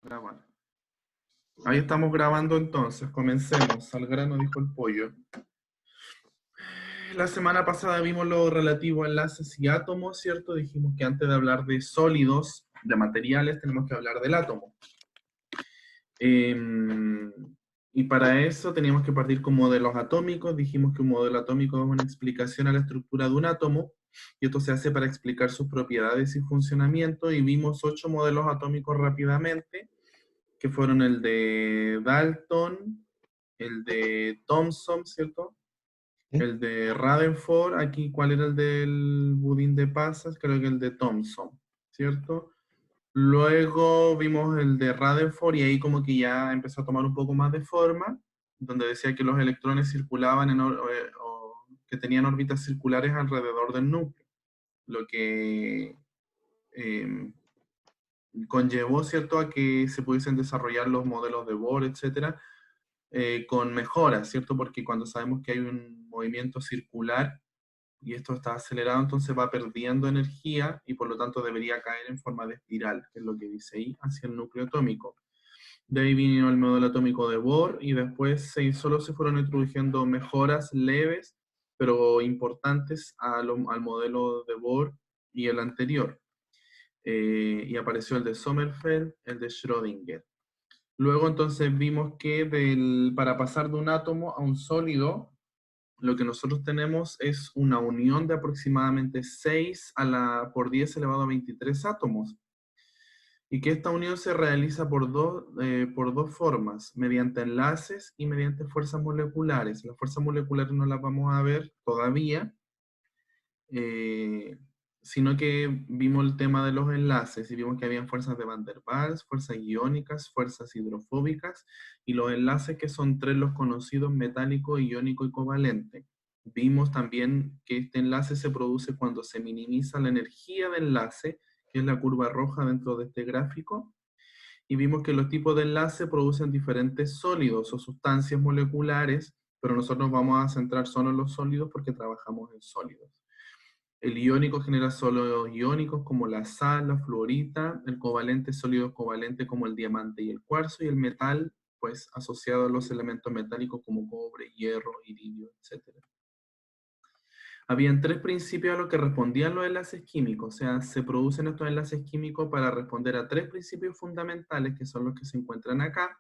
Grabar. Ahí estamos grabando entonces, comencemos. Al grano, dijo el pollo. La semana pasada vimos lo relativo a enlaces y átomos, ¿cierto? Dijimos que antes de hablar de sólidos, de materiales, tenemos que hablar del átomo. Y para eso teníamos que partir con modelos atómicos. Dijimos que un modelo atómico es una explicación a la estructura de un átomo, y esto se hace para explicar sus propiedades y funcionamiento, y vimos 8 modelos atómicos rápidamente, que fueron el de Dalton, el de Thomson, ¿cierto? ¿Sí? El de Rutherford, aquí, ¿cuál era el del budín de pasas? Creo que el de Thomson, ¿cierto? Luego vimos el de Rutherford y ahí como que ya empezó a tomar un poco más de forma, donde decía que los electrones circulaban o que tenían órbitas circulares alrededor del núcleo, lo que eh, conllevó, ¿cierto?, a que se pudiesen desarrollar los modelos de Bohr, etcétera, con mejoras, ¿cierto? Porque cuando sabemos que hay un movimiento circular y esto está acelerado, entonces va perdiendo energía y por lo tanto debería caer en forma de espiral, que es lo que dice ahí, hacia el núcleo atómico. De ahí vino el modelo atómico de Bohr y después solo se fueron introduciendo mejoras leves, pero importantes al modelo de Bohr y el anterior. Y apareció el de Sommerfeld, el de Schrödinger. Luego entonces vimos que para pasar de un átomo a un sólido, lo que nosotros tenemos es una unión de aproximadamente 6 por 10 elevado a 23 átomos. Y que esta unión se realiza por dos formas, mediante enlaces y mediante fuerzas moleculares. Las fuerzas moleculares no las vamos a ver todavía, eh, sino que vimos el tema de los enlaces y vimos que habían fuerzas de Van der Waals, fuerzas iónicas, fuerzas hidrofóbicas, y los enlaces que son tres los conocidos: metálico, iónico y covalente. Vimos también que este enlace se produce cuando se minimiza la energía de enlace, que es la curva roja dentro de este gráfico, y vimos que los tipos de enlace producen diferentes sólidos o sustancias moleculares, pero nosotros nos vamos a centrar solo en los sólidos porque trabajamos en sólidos. El iónico genera sólidos iónicos como la sal, la fluorita; el covalente, sólidos covalentes como el diamante y el cuarzo; y el metal, pues asociado a los elementos metálicos como cobre, hierro, iridio, etc. Habían tres principios a los que respondían los enlaces químicos, o sea, se producen estos enlaces químicos para responder a tres principios fundamentales, que son los que se encuentran acá,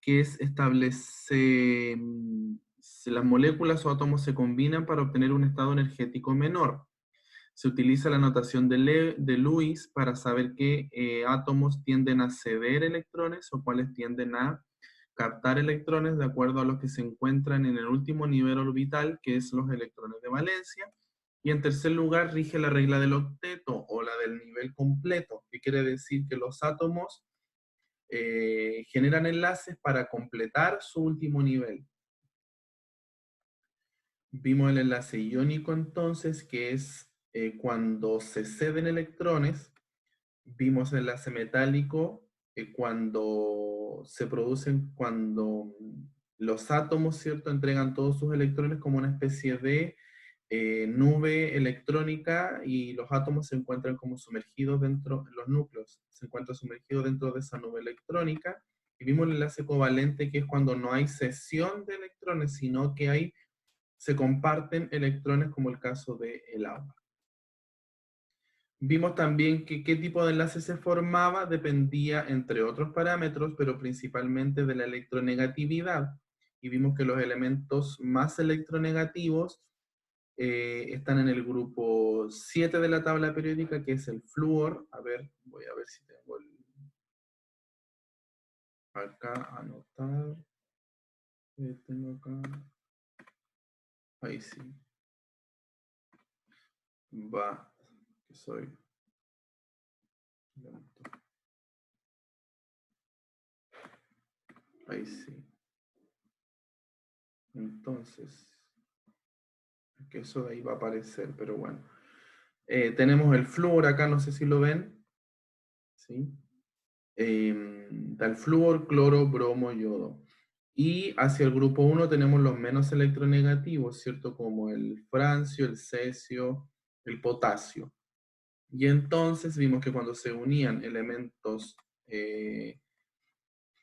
que es establecer si las moléculas o átomos se combinan para obtener un estado energético menor. Se utiliza la notación de Lewis para saber qué átomos tienden a ceder electrones o cuáles tienden a captar electrones de acuerdo a los que se encuentran en el último nivel orbital, que es los electrones de valencia. Y en tercer lugar, rige la regla del octeto o la del nivel completo, que quiere decir que los átomos generan enlaces para completar su último nivel. Vimos el enlace iónico entonces, que es cuando se ceden electrones. Vimos el enlace metálico, cuando se producen, cuando los átomos, ¿cierto?, entregan todos sus electrones como una especie de nube electrónica, y los átomos se encuentran como sumergidos dentro, los núcleos se encuentran sumergidos dentro de esa nube electrónica. Y vimos el enlace covalente, que es cuando no hay cesión de electrones, sino que se comparten electrones, como el caso del agua. Vimos también que qué tipo de enlace se formaba dependía, entre otros parámetros, pero principalmente de la electronegatividad. Y vimos que los elementos más electronegativos están en el grupo 7 de la tabla periódica, que es el flúor. A ver, voy a ver si tengo acá, anotar. Tengo acá. Ahí sí. Va, que soy lento. Ahí sí. Entonces, que eso de ahí va a aparecer, pero bueno. Tenemos el flúor acá, no sé si lo ven. ¿Sí? Está el flúor, cloro, bromo, yodo. Y hacia el grupo 1 tenemos los menos electronegativos, ¿cierto? Como el francio, el cesio, el potasio. Y entonces vimos que cuando se unían elementos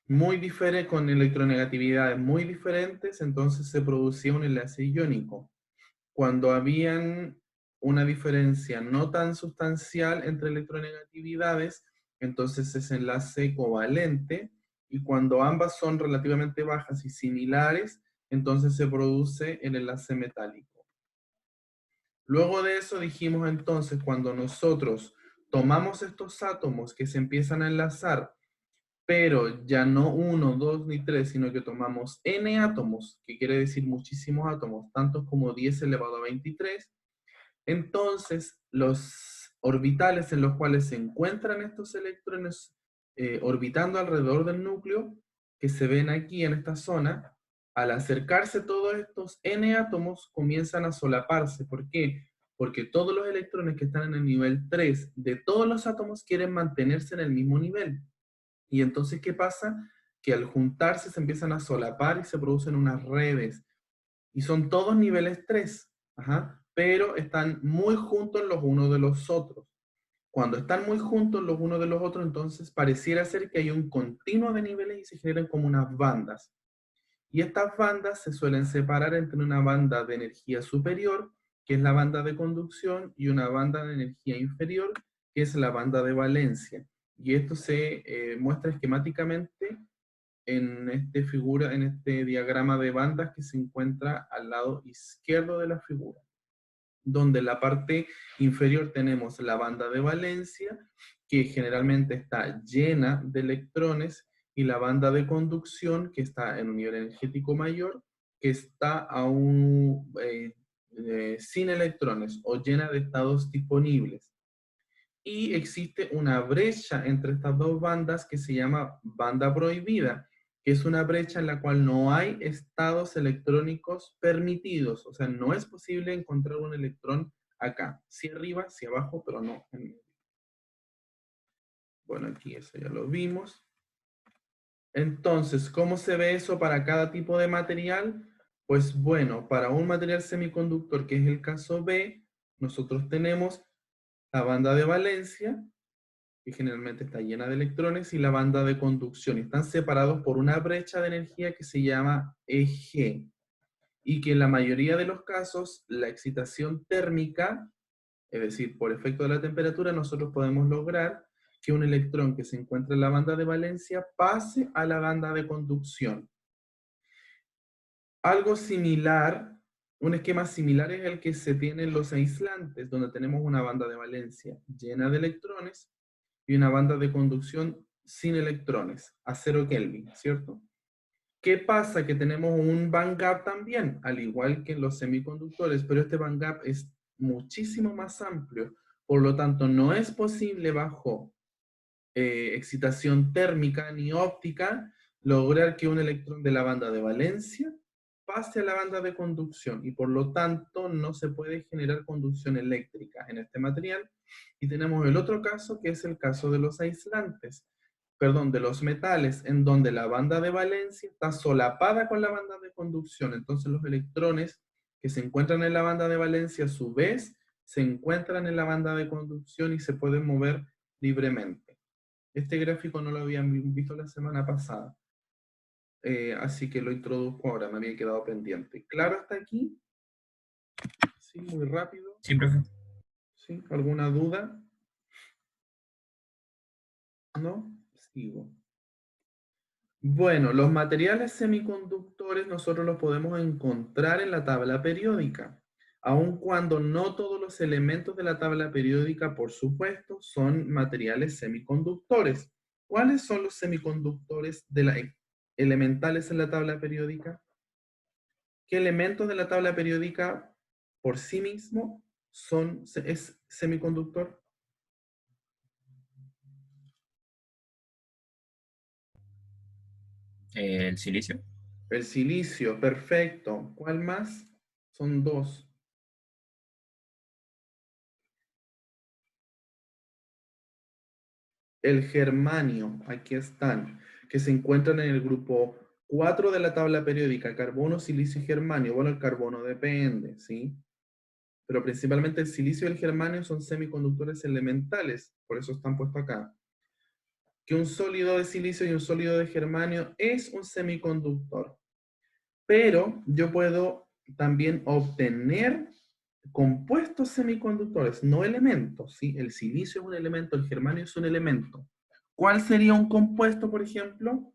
muy diferente, con electronegatividades muy diferentes, entonces se producía un enlace iónico. Cuando habían una diferencia no tan sustancial entre electronegatividades, entonces ese enlace covalente, y cuando ambas son relativamente bajas y similares, entonces se produce el enlace metálico. Luego de eso dijimos entonces, cuando nosotros tomamos estos átomos que se empiezan a enlazar, pero ya no uno, dos ni tres, sino que tomamos n átomos, que quiere decir muchísimos átomos, tantos como 10 elevado a 23, entonces los orbitales en los cuales se encuentran estos electrones orbitando alrededor del núcleo, que se ven aquí en esta zona, al acercarse todos estos n átomos comienzan a solaparse. ¿Por qué? Porque todos los electrones que están en el nivel 3 de todos los átomos quieren mantenerse en el mismo nivel. Y entonces, ¿qué pasa? Que al juntarse se empiezan a solapar y se producen unas redes. Y son todos niveles 3, ajá, pero están muy juntos los unos de los otros. Cuando están muy juntos los unos de los otros, entonces pareciera ser que hay un continuo de niveles y se generan como unas bandas. Y estas bandas se suelen separar entre una banda de energía superior, que es la banda de conducción, y una banda de energía inferior, que es la banda de valencia. Y esto se muestra esquemáticamente en este diagrama de bandas que se encuentra al lado izquierdo de la figura, donde en la parte inferior tenemos la banda de valencia, que generalmente está llena de electrones, y la banda de conducción, que está en un nivel energético mayor, que está aún sin electrones o llena de estados disponibles. Y existe una brecha entre estas dos bandas que se llama banda prohibida, que es una brecha en la cual no hay estados electrónicos permitidos, o sea, no es posible encontrar un electrón acá, sí arriba, sí abajo, pero no en medio. Bueno, aquí eso ya lo vimos. Entonces, ¿cómo se ve eso para cada tipo de material? Pues bueno, para un material semiconductor, que es el caso B, nosotros tenemos la banda de valencia, que generalmente está llena de electrones, y la banda de conducción. Y están separados por una brecha de energía que se llama EG. Y que en la mayoría de los casos, la excitación térmica, es decir, por efecto de la temperatura, nosotros podemos lograr que un electrón que se encuentra en la banda de valencia pase a la banda de conducción. Algo similar, un esquema similar es el que se tiene en los aislantes, donde tenemos una banda de valencia llena de electrones y una banda de conducción sin electrones, a 0 Kelvin, ¿cierto? ¿Qué pasa? Que tenemos un bandgap también, al igual que en los semiconductores, pero este bandgap es muchísimo más amplio, por lo tanto no es posible bajo excitación térmica ni óptica lograr que un electrón de la banda de valencia pase a la banda de conducción, y por lo tanto no se puede generar conducción eléctrica en este material. Y tenemos el otro caso, que es el caso de los aislantes, perdón, de los metales, en donde la banda de valencia está solapada con la banda de conducción. Entonces los electrones que se encuentran en la banda de valencia a su vez se encuentran en la banda de conducción y se pueden mover libremente. Este gráfico no lo habían visto la semana pasada, así que lo introduzco ahora, me había quedado pendiente. ¿Claro hasta aquí? Sí, muy rápido. Sí, profe. ¿Sí? ¿Alguna duda? ¿No? Sigo. Bueno, los materiales semiconductores nosotros los podemos encontrar en la tabla periódica, aun cuando no todos los elementos de la tabla periódica, por supuesto, son materiales semiconductores. ¿Cuáles son los semiconductores elementales en la tabla periódica? ¿Qué elementos de la tabla periódica por sí mismo es semiconductor? El silicio. El silicio, perfecto. ¿Cuál más? Son dos. El germanio, aquí están, que se encuentran en el grupo 4 de la tabla periódica, carbono, silicio y germanio. Bueno, el carbono depende, ¿sí? Pero principalmente el silicio y el germanio son semiconductores elementales, por eso están puestos acá. que un sólido de silicio y un sólido de germanio es un semiconductor. Pero yo puedo también obtener compuestos semiconductores, no elementos, ¿sí? El silicio es un elemento, el germanio es un elemento. ¿Cuál sería un compuesto, por ejemplo?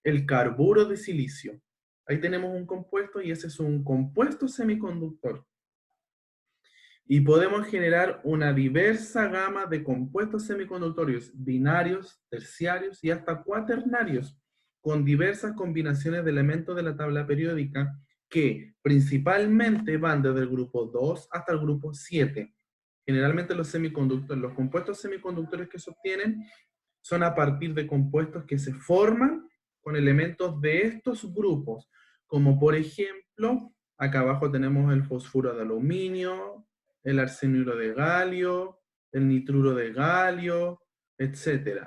El carburo de silicio. Ahí tenemos un compuesto y ese es un compuesto semiconductor. Y podemos generar una diversa gama de compuestos semiconductores binarios, terciarios y hasta cuaternarios, con diversas combinaciones de elementos de la tabla periódica que principalmente van desde el grupo 2 hasta el grupo 7. Generalmente los semiconductores, los compuestos semiconductores que se obtienen son a partir de compuestos que se forman con elementos de estos grupos, como por ejemplo, acá abajo tenemos el fosfuro de aluminio, el arsenuro de galio, el nitruro de galio, etc.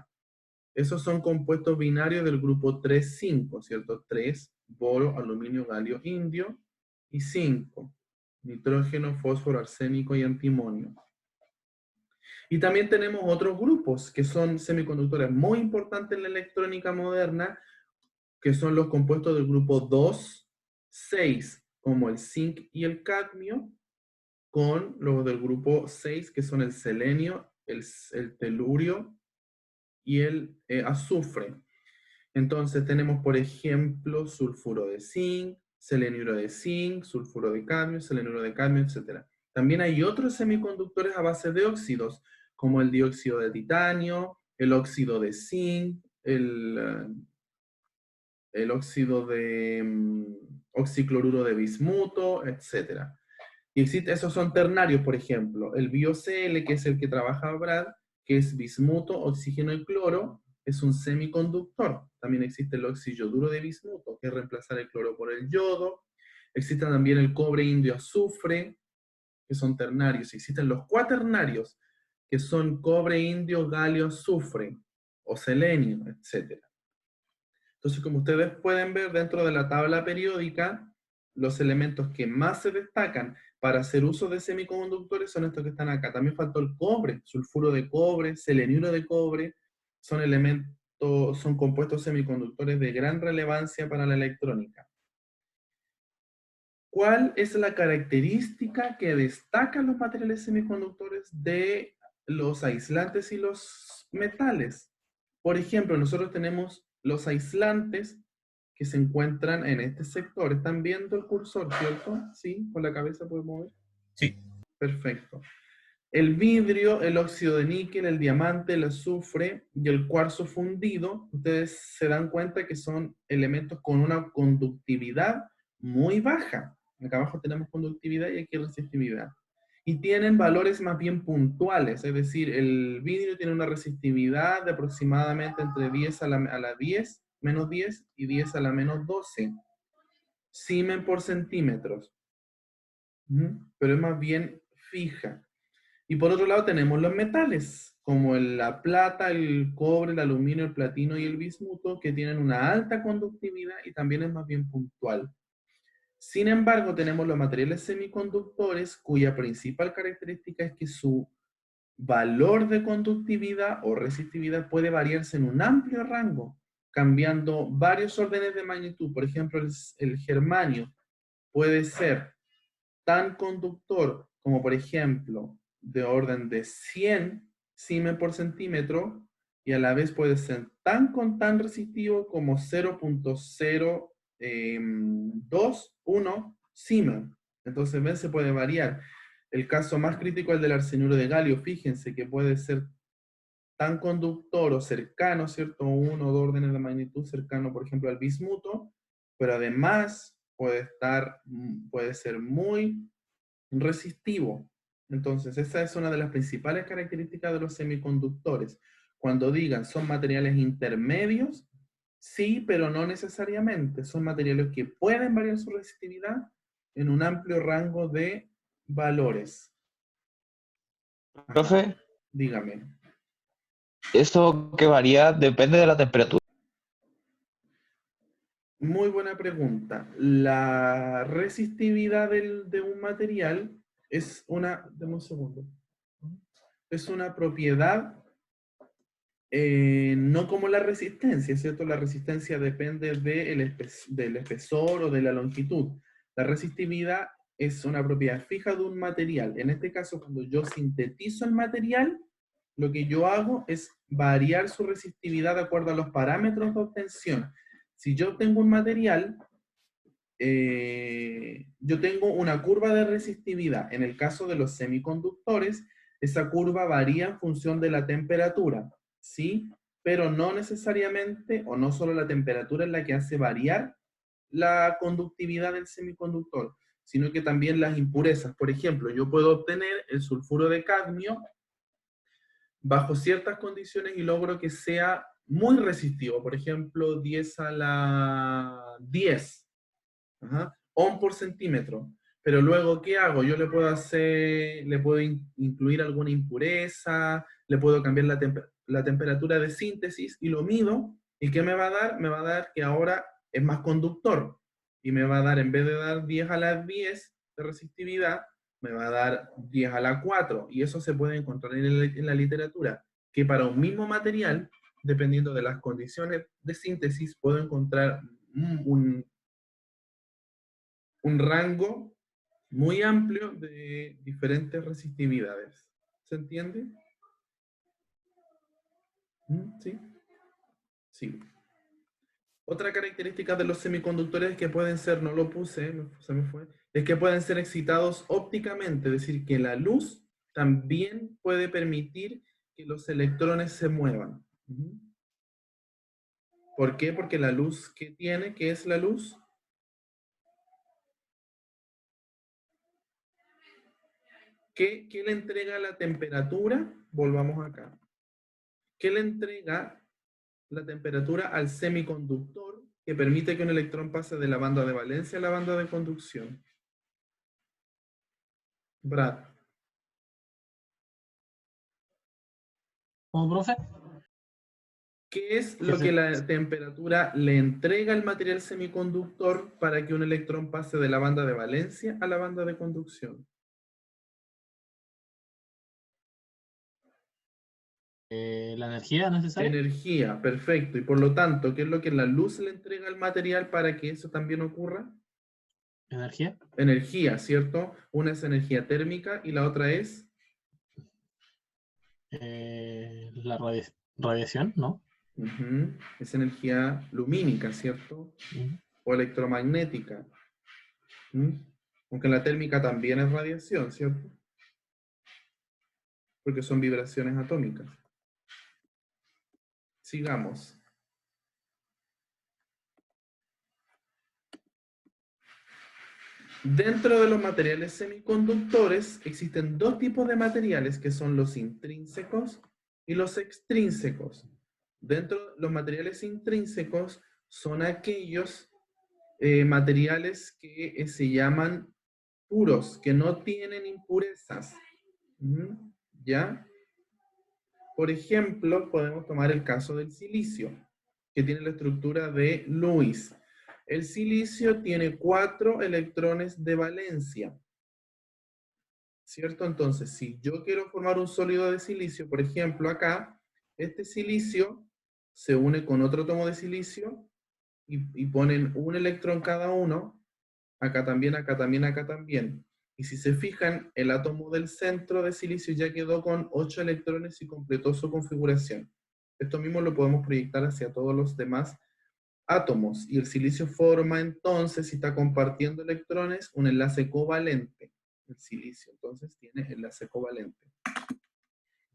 Esos son compuestos binarios del grupo 3,5, ¿cierto? 3, boro, aluminio, galio, indio, y 5, nitrógeno, fósforo, arsénico y antimonio. Y también tenemos otros grupos que son semiconductores muy importantes en la electrónica moderna, que son los compuestos del grupo 2, 6, como el zinc y el cadmio, con los del grupo 6, que son el selenio, el telurio y el azufre. Entonces tenemos, por ejemplo, sulfuro de zinc, seleniuro de zinc, sulfuro de cadmio, etc. También hay otros semiconductores a base de óxidos, como el dióxido de titanio, el óxido de zinc, el óxido de oxicloruro de bismuto, etc. Y esos son ternarios, por ejemplo. El BioCl, que es el que trabaja Brad, que es bismuto, oxígeno y cloro, es un semiconductor. También existe el oxiyoduro de bismuto, que es reemplazar el cloro por el yodo. Existe también el cobre indio azufre, que son ternarios. Existen los cuaternarios, que son cobre indio, galio, azufre, o selenio, etc. Entonces, como ustedes pueden ver dentro de la tabla periódica, los elementos que más se destacan para hacer uso de semiconductores son estos que están acá. También faltó el cobre, sulfuro de cobre, seleniuro de cobre, son elementos, son compuestos semiconductores de gran relevancia para la electrónica. ¿Cuál es la característica que destacan los materiales semiconductores de los aislantes y los metales? Por ejemplo, nosotros tenemos los aislantes que se encuentran en este sector. ¿Están viendo el cursor, cierto? ¿Sí? ¿Con la cabeza puede mover? Sí. Perfecto. El vidrio, el óxido de níquel, el diamante, el azufre y el cuarzo fundido, ustedes se dan cuenta que son elementos con una conductividad muy baja. Acá abajo tenemos conductividad y aquí resistividad. Y tienen valores más bien puntuales, es decir, el vidrio tiene una resistividad de aproximadamente entre 10 a la 10, menos 10 y 10 a la menos 12 Siemens por centímetros. Pero es más bien fija. Y por otro lado tenemos los metales, como la plata, el cobre, el aluminio, el platino y el bismuto, que tienen una alta conductividad y también es más bien puntual. Sin embargo, tenemos los materiales semiconductores, cuya principal característica es que su valor de conductividad o resistividad puede variarse en un amplio rango, cambiando varios órdenes de magnitud. Por ejemplo, el germanio puede ser tan conductor como, por ejemplo, de orden de 100 Siemens por centímetro, y a la vez puede ser tan resistivo como 0.021 Siemens. Entonces, ven, se puede variar. El caso más crítico es el del arsenuro de galio. Fíjense que puede ser tan conductor o cercano, ¿cierto? Uno o dos órdenes de magnitud cercano, por ejemplo, al bismuto, pero además puede ser muy resistivo. Entonces, esa es una de las principales características de los semiconductores. Cuando digan son materiales intermedios, sí, pero no necesariamente. Son materiales que pueden variar su resistividad en un amplio rango de valores. Ajá. Profe, Dígame. eso que varía depende de la temperatura. Muy buena pregunta. La resistividad de un material es una, deme un segundo, es una propiedad No como la resistencia, ¿cierto? La resistencia depende del espesor o de la longitud. La resistividad es una propiedad fija de un material. En este caso, cuando yo sintetizo el material, lo que yo hago es variar su resistividad de acuerdo a los parámetros de obtención. Si yo obtengo un material, yo tengo una curva de resistividad. En el caso de los semiconductores, esa curva varía en función de la temperatura, ¿sí? Pero no necesariamente, o no solo la temperatura es la que hace variar la conductividad del semiconductor, sino que también las impurezas. Por ejemplo, yo puedo obtener el sulfuro de cadmio bajo ciertas condiciones y logro que sea muy resistivo. Por ejemplo, 10 a la 10. Ajá, ohm por centímetro. Pero luego, ¿qué hago? Yo le puedo incluir alguna impureza, le puedo cambiar la temperatura de síntesis y lo mido. ¿Y qué me va a dar? Me va a dar que ahora es más conductor. Y me va a dar, en vez de dar 10 a la 10 de resistividad, me va a dar 10 a la 4. Y eso se puede encontrar en la literatura, que para un mismo material, dependiendo de las condiciones de síntesis, puedo encontrar un rango muy amplio de diferentes resistividades. ¿Se entiende? ¿Sí? Sí. Otra característica de los semiconductores que pueden ser, no lo puse, se me fue, es que pueden ser excitados ópticamente, es decir, que la luz también puede permitir que los electrones se muevan. ¿Por qué? Porque la luz que tiene, ¿qué es la luz? ¿Qué le entrega la temperatura? Volvamos acá. ¿Qué le entrega la temperatura al semiconductor que permite que un electrón pase de la banda de valencia a la banda de conducción? Brad, ¿Cómo, profe? ¿qué es ¿Qué lo que se- la temperatura le entrega al material semiconductor para que un electrón pase de la banda de valencia a la banda de conducción? la energía necesaria? Energía, perfecto. Y por lo tanto, ¿qué es lo que la luz le entrega al material para que eso también ocurra? ¿Energía? Energía, ¿cierto? Una es energía térmica y la otra es La radiación, ¿no? es energía lumínica, ¿cierto? Ujú. O electromagnética. ¿Mm? Aunque la térmica también es radiación, ¿cierto? Porque son vibraciones atómicas. Sigamos. Dentro de los materiales semiconductores existen dos tipos de materiales que son los intrínsecos y los extrínsecos. Dentro de los materiales intrínsecos son aquellos materiales que se llaman puros, que no tienen impurezas. ¿Ya? Por ejemplo, podemos tomar el caso del silicio, que tiene la estructura de Lewis. El silicio tiene 4 electrones de valencia, ¿cierto? Entonces, si yo quiero formar un sólido de silicio, por ejemplo, acá, este silicio se une con otro átomo de silicio y ponen un electrón cada uno, acá también, acá también, acá también. Y si se fijan, el átomo del centro de silicio ya quedó con 8 electrones y completó su configuración. Esto mismo lo podemos proyectar hacia todos los demás átomos. Y el silicio forma entonces, si está compartiendo electrones, un enlace covalente. El silicio entonces tiene enlace covalente.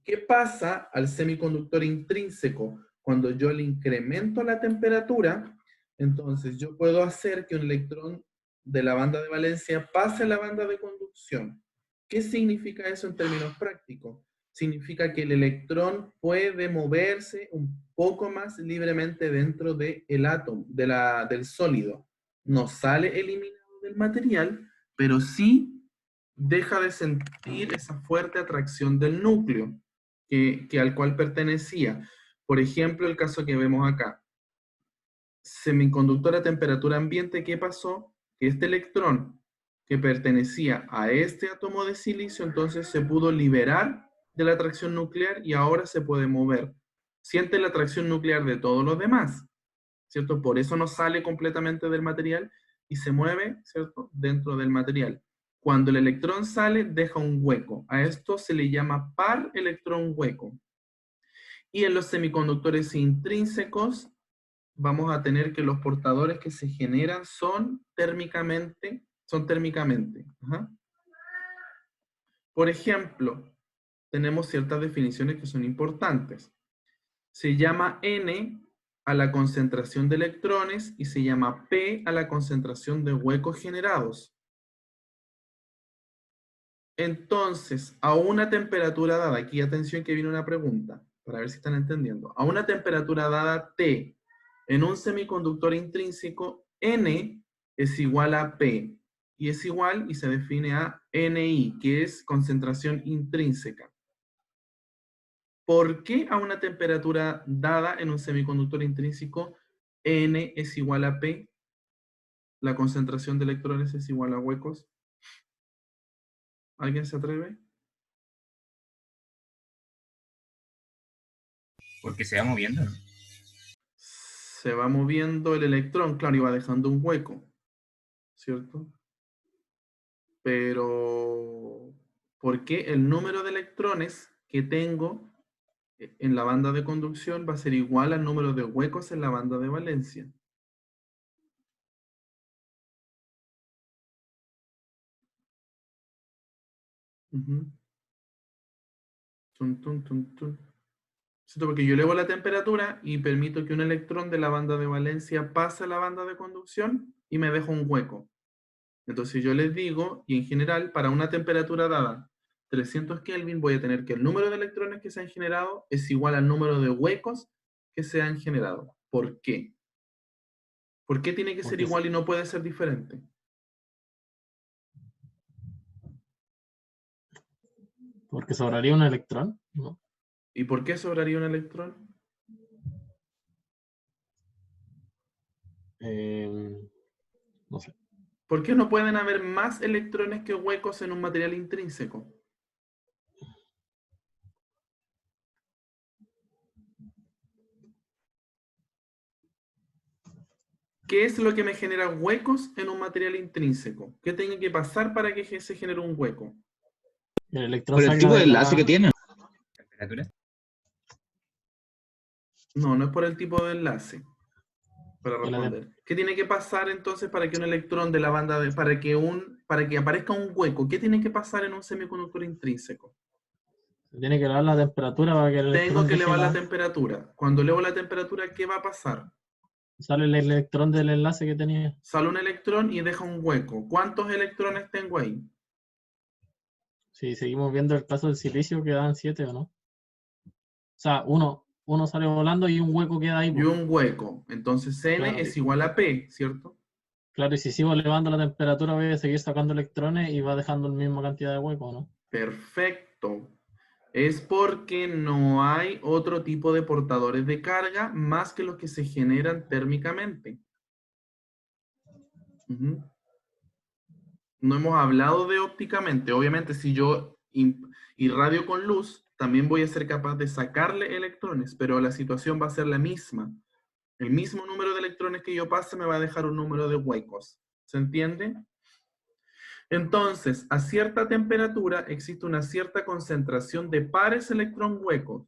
¿Qué pasa al semiconductor intrínseco? Cuando yo le incremento la temperatura, entonces yo puedo hacer que un electrón de la banda de valencia pase a la banda de conducción. ¿Qué significa eso en términos prácticos? Significa que el electrón puede moverse un poco más libremente dentro del átomo, del sólido. No sale eliminado del material, pero sí deja de sentir esa fuerte atracción del núcleo al cual pertenecía. Por ejemplo, el caso que vemos acá. Semiconductor a temperatura ambiente, ¿qué pasó? Que este electrón que pertenecía a este átomo de silicio, entonces se pudo liberar de la atracción nuclear y ahora se puede mover. siente la atracción nuclear de todos los demás, ¿cierto? Por eso no sale completamente del material y se mueve, ¿cierto?, dentro del material. Cuando el electrón sale, deja un hueco. A esto se le llama par electrón hueco. Y en los semiconductores intrínsecos, vamos a tener que los portadores que se generan son térmicamente. Ajá. Por ejemplo, tenemos ciertas definiciones que son importantes. Se llama N a la concentración de electrones y se llama P a la concentración de huecos generados. Entonces, a una temperatura dada, aquí atención que viene una pregunta, para ver si están entendiendo. A una temperatura dada T, en un semiconductor intrínseco, N es igual a P, y es igual y se define a NI, que es concentración intrínseca. ¿Por qué a una temperatura dada en un semiconductor intrínseco, N es igual a P? La concentración de electrones es igual a huecos. ¿Alguien se atreve? Porque se va moviendo, ¿no? Se va moviendo el electrón, claro, y va dejando un hueco, ¿cierto? Pero, ¿por qué el número de electrones que tengo en la banda de conducción va a ser igual al número de huecos en la banda de valencia? Ujú. Tun, tun, tun, tun. ¿Cierto? Porque yo elevo la temperatura y permito que un electrón de la banda de valencia pase a la banda de conducción y me dejo un hueco. Entonces yo les digo, y en general, para una temperatura dada 300 Kelvin, voy a tener que el número de electrones que se han generado es igual al número de huecos que se han generado. ¿Por qué? ¿Por qué tiene que ser Porque, igual y no puede ser diferente? porque sobraría un electrón, ¿no? ¿Y por qué sobraría un electrón? No sé. ¿Por qué no pueden haber más electrones que huecos en un material intrínseco? ¿Qué es lo que me genera huecos en un material intrínseco? ¿Qué tiene que pasar para que se genere un hueco? El electrón Por el salga tipo de de enlace la... que tiene. Temperatura. No, no es por el tipo de enlace. Para de la responder. ¿Qué tiene que pasar entonces para que un electrón de la banda de, para que aparezca un hueco? ¿Qué tiene que pasar en un semiconductor intrínseco? se tiene que elevar la temperatura para que el Tengo electrón que deje elevar la la... temperatura. Cuando elevo la temperatura, ¿qué va a pasar? Sale el electrón del enlace que tenía. Sale un electrón y deja un hueco. ¿Cuántos electrones tengo ahí? Si seguimos viendo el caso del silicio, quedan 7 o no. O sea, uno sale volando y un hueco queda ahí, Y pues. un hueco. Entonces N Claro, es igual a P, ¿cierto? claro, y si sigo elevando la temperatura voy a seguir sacando electrones y va dejando la misma cantidad de huecos, ¿no? Perfecto. Es porque no hay otro tipo de portadores de carga más que los que se generan térmicamente. Ujú. No hemos hablado de ópticamente. Obviamente, si yo irradio con luz, también voy a ser capaz de sacarle electrones, pero la situación va a ser la misma. El mismo número de electrones que yo pase me va a dejar un número de huecos. ¿Se entiende? Entonces, a cierta temperatura existe una cierta concentración de pares electrón huecos.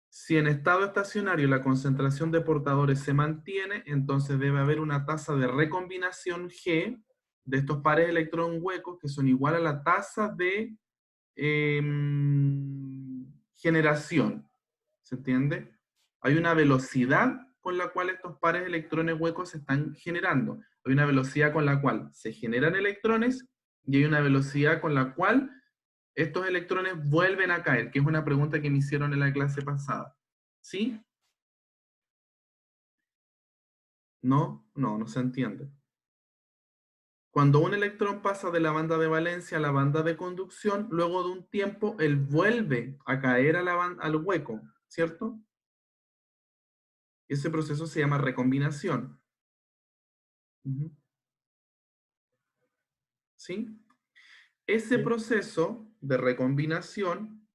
Si en estado estacionario la concentración de portadores se mantiene, entonces debe haber una tasa de recombinación G de estos pares electrón huecos que son igual a la tasa de generación. ¿Se entiende? Hay una velocidad con la cual estos pares electrones huecos se están generando. Hay una velocidad con la cual se generan electrones y hay una velocidad con la cual estos electrones vuelven a caer, que es una pregunta que me hicieron en la clase pasada. ¿Sí? ¿No? No, no se entiende. Cuando un electrón pasa de la banda de valencia a la banda de conducción, luego de un tiempo, él vuelve a caer a al hueco, ¿cierto? Ese proceso se llama recombinación. Ujú. ¿Sí? Ese Sí. proceso de recombinación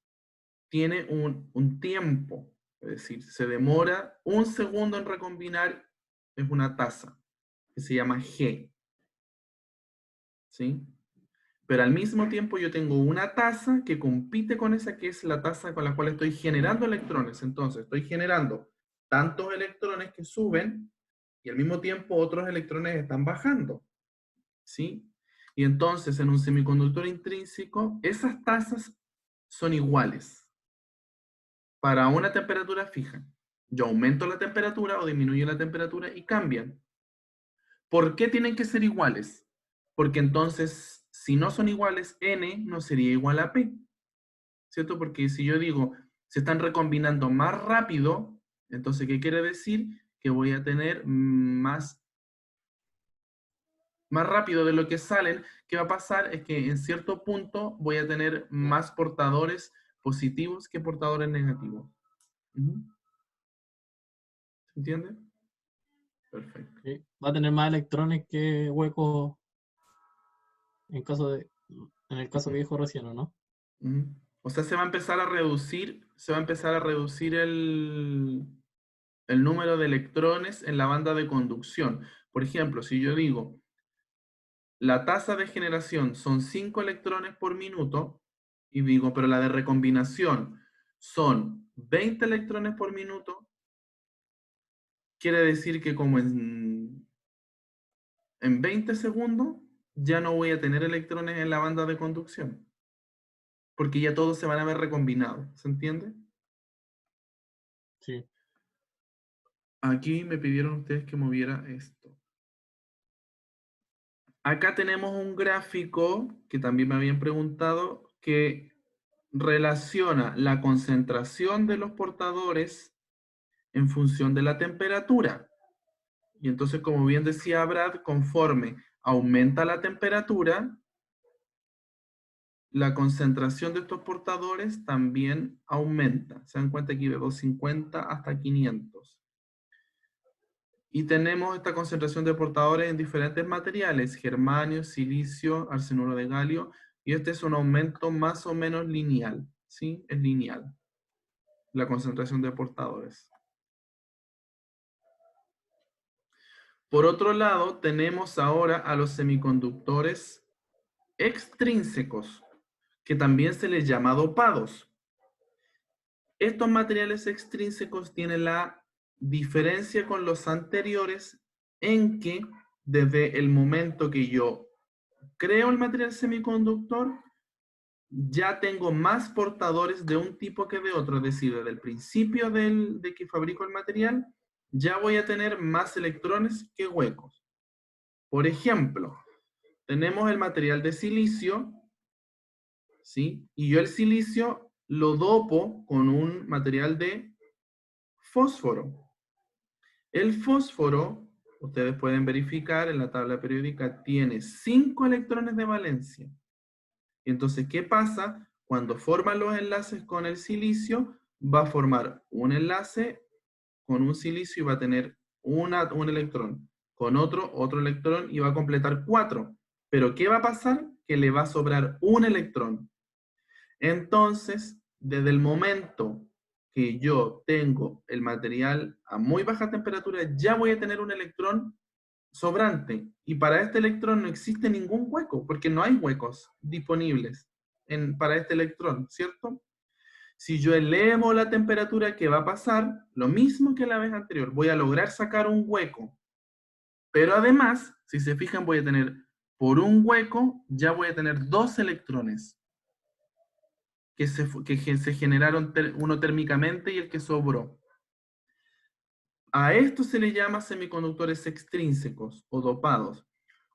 tiene un tiempo. Es decir, se demora 1 segundo en recombinar, es una tasa, que se llama G. ¿Sí? Pero al mismo tiempo yo tengo una tasa que compite con esa, que es la tasa con la cual estoy generando electrones. Entonces, estoy generando tantos electrones que suben y al mismo tiempo otros electrones están bajando. ¿Sí? Y entonces, en un semiconductor intrínseco, esas tasas son iguales para una temperatura fija. Yo aumento la temperatura o disminuyo la temperatura y cambian. ¿Por qué tienen que ser iguales? Porque entonces, si no son iguales, N no sería igual a P, ¿cierto? Porque si yo digo, se están recombinando más rápido, entonces, ¿qué quiere decir? Que voy a tener más rápido de lo que salen. ¿Qué va a pasar? Es que en cierto punto voy a tener más portadores positivos que portadores negativos. ¿Se entiende? Perfecto. ¿Sí? Va a tener más electrones que huecos en el caso que dijo recién, ¿o no? O sea, se va a empezar a reducir el número de electrones en la banda de conducción. Por ejemplo, si yo digo, la tasa de generación son 5 electrones por minuto, y digo, pero la de recombinación son 20 electrones por minuto, quiere decir que como en 20 segundos ya no voy a tener electrones en la banda de conducción, porque ya todos se van a ver recombinados. ¿Se entiende? Sí. Aquí me pidieron ustedes que moviera esto. Acá tenemos un gráfico que también me habían preguntado que relaciona la concentración de los portadores en función de la temperatura. Y entonces, como bien decía Brad, conforme aumenta la temperatura, la concentración de estos portadores también aumenta. Se dan cuenta aquí de 250 hasta 500. Y tenemos esta concentración de portadores en diferentes materiales: germanio, silicio, arsenuro de galio, y este es un aumento más o menos lineal, ¿sí? Es lineal, la concentración de portadores. Por otro lado, tenemos ahora a los semiconductores extrínsecos, que también se les llama dopados. Estos materiales extrínsecos tienen la diferencia con los anteriores en que desde el momento que yo creo el material semiconductor, ya tengo más portadores de un tipo que de otro. Es decir, desde el principio de que fabrico el material, ya voy a tener más electrones que huecos. Por ejemplo, tenemos el material de silicio, ¿sí? Y yo el silicio lo dopo con un material de fósforo. El fósforo, ustedes pueden verificar en la tabla periódica, tiene 5 electrones de valencia. Entonces, ¿qué pasa? Cuando forman los enlaces con el silicio, va a formar un enlace con un silicio y va a tener un electrón. Con otro electrón, y va a completar 4. Pero ¿qué va a pasar? Que le va a sobrar un electrón. Entonces, desde el momento que yo tengo el material a muy baja temperatura, ya voy a tener un electrón sobrante. Y para este electrón no existe ningún hueco, porque no hay huecos disponibles para este electrón, ¿cierto? Si yo elevo la temperatura, ¿qué va a pasar? Lo mismo que la vez anterior. Voy a lograr sacar un hueco. Pero además, si se fijan, voy a tener, por un hueco, ya voy a tener 2 electrones que se generaron, uno térmicamente y el que sobró. A esto se le llama semiconductores extrínsecos o dopados.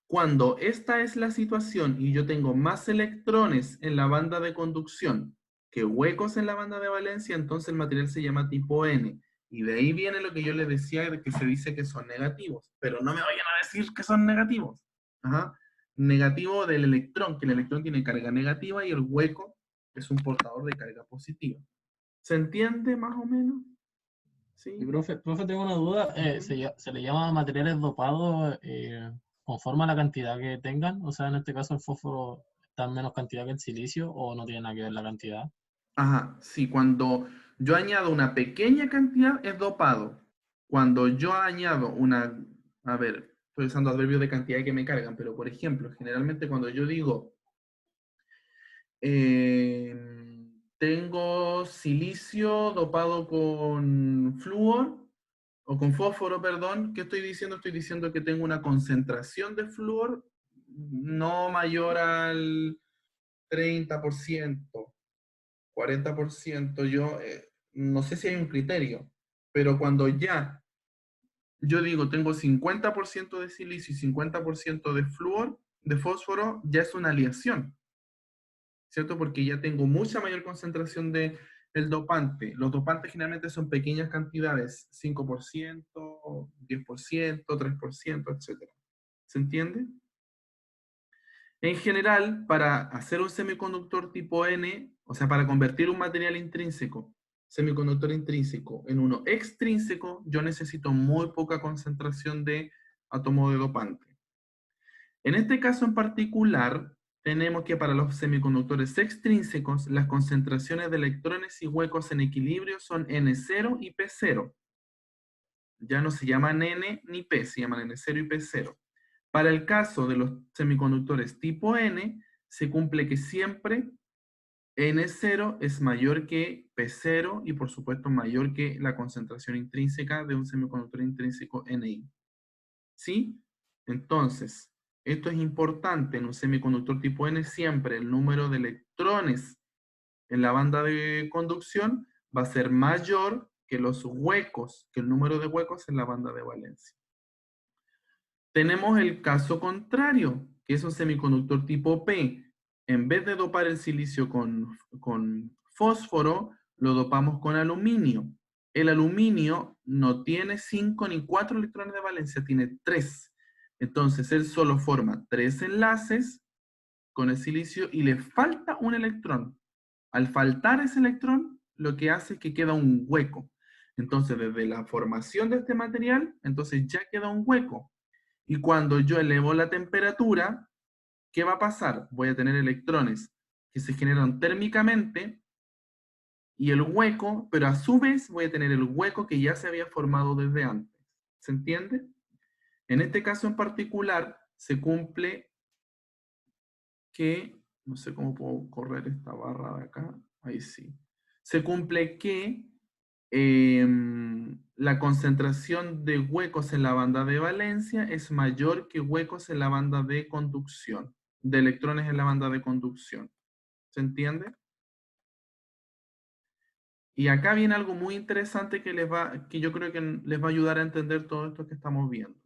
Cuando esta es la situación y yo tengo más electrones en la banda de conducción que huecos en la banda de valencia, entonces el material se llama tipo N. Y de ahí viene lo que yo les decía, de que se dice que son negativos. Pero no me vayan a decir que son negativos. Ajá. Negativo del electrón, que el electrón tiene carga negativa y el hueco es un portador de carga positiva. ¿Se entiende más o menos? ¿Sí? Y profe, tengo una duda. ¿Se le llama materiales dopados conforme a la cantidad que tengan? O sea, en este caso el fósforo está en menos cantidad que el silicio, o no tiene nada que ver la cantidad. Ajá, sí, cuando yo añado una pequeña cantidad, es dopado. Cuando yo añado una, a ver, estoy usando adverbios de cantidad que me cargan, pero por ejemplo, generalmente cuando yo digo, tengo silicio dopado con flúor, o con fósforo, perdón, ¿qué estoy diciendo? Estoy diciendo que tengo una concentración de flúor no mayor al 30%, 40%. Yo no sé si hay un criterio, pero cuando ya yo digo tengo 50% de silicio y 50% de flúor, de fósforo, ya es una aleación, ¿cierto? Porque ya tengo mucha mayor concentración de el dopante. Los dopantes generalmente son pequeñas cantidades, 5%, 10%, 3%, etc. ¿Se entiende? En general, para hacer un semiconductor tipo N, o sea, para convertir un material intrínseco, semiconductor intrínseco, en uno extrínseco, yo necesito muy poca concentración de átomo de dopante. En este caso en particular, tenemos que para los semiconductores extrínsecos, las concentraciones de electrones y huecos en equilibrio son N0 y P0. Ya no se llaman N ni P, se llaman N0 y P0. Para el caso de los semiconductores tipo N, se cumple que siempre N0 es mayor que P0 y por supuesto mayor que la concentración intrínseca de un semiconductor intrínseco Ni. ¿Sí? Entonces, esto es importante en un semiconductor tipo N, siempre el número de electrones en la banda de conducción va a ser mayor que los huecos, que el número de huecos en la banda de valencia. Tenemos el caso contrario, que es un semiconductor tipo P. En vez de dopar el silicio con fósforo, lo dopamos con aluminio. El aluminio no tiene 5 ni 4 electrones de valencia, tiene 3. Entonces, él solo forma 3 enlaces con el silicio y le falta un electrón. Al faltar ese electrón, lo que hace es que queda un hueco. Entonces, desde la formación de este material, entonces ya queda un hueco. Y cuando yo elevo la temperatura, ¿qué va a pasar? Voy a tener electrones que se generan térmicamente y el hueco, pero a su vez voy a tener el hueco que ya se había formado desde antes. ¿Se entiende? En este caso en particular, se cumple que, no sé cómo puedo correr esta barra de acá, ahí sí. Se cumple que la concentración de huecos en la banda de valencia es mayor que huecos en la banda de conducción, de electrones en la banda de conducción. ¿Se entiende? Y acá viene algo muy interesante que yo creo que les va a ayudar a entender todo esto que estamos viendo.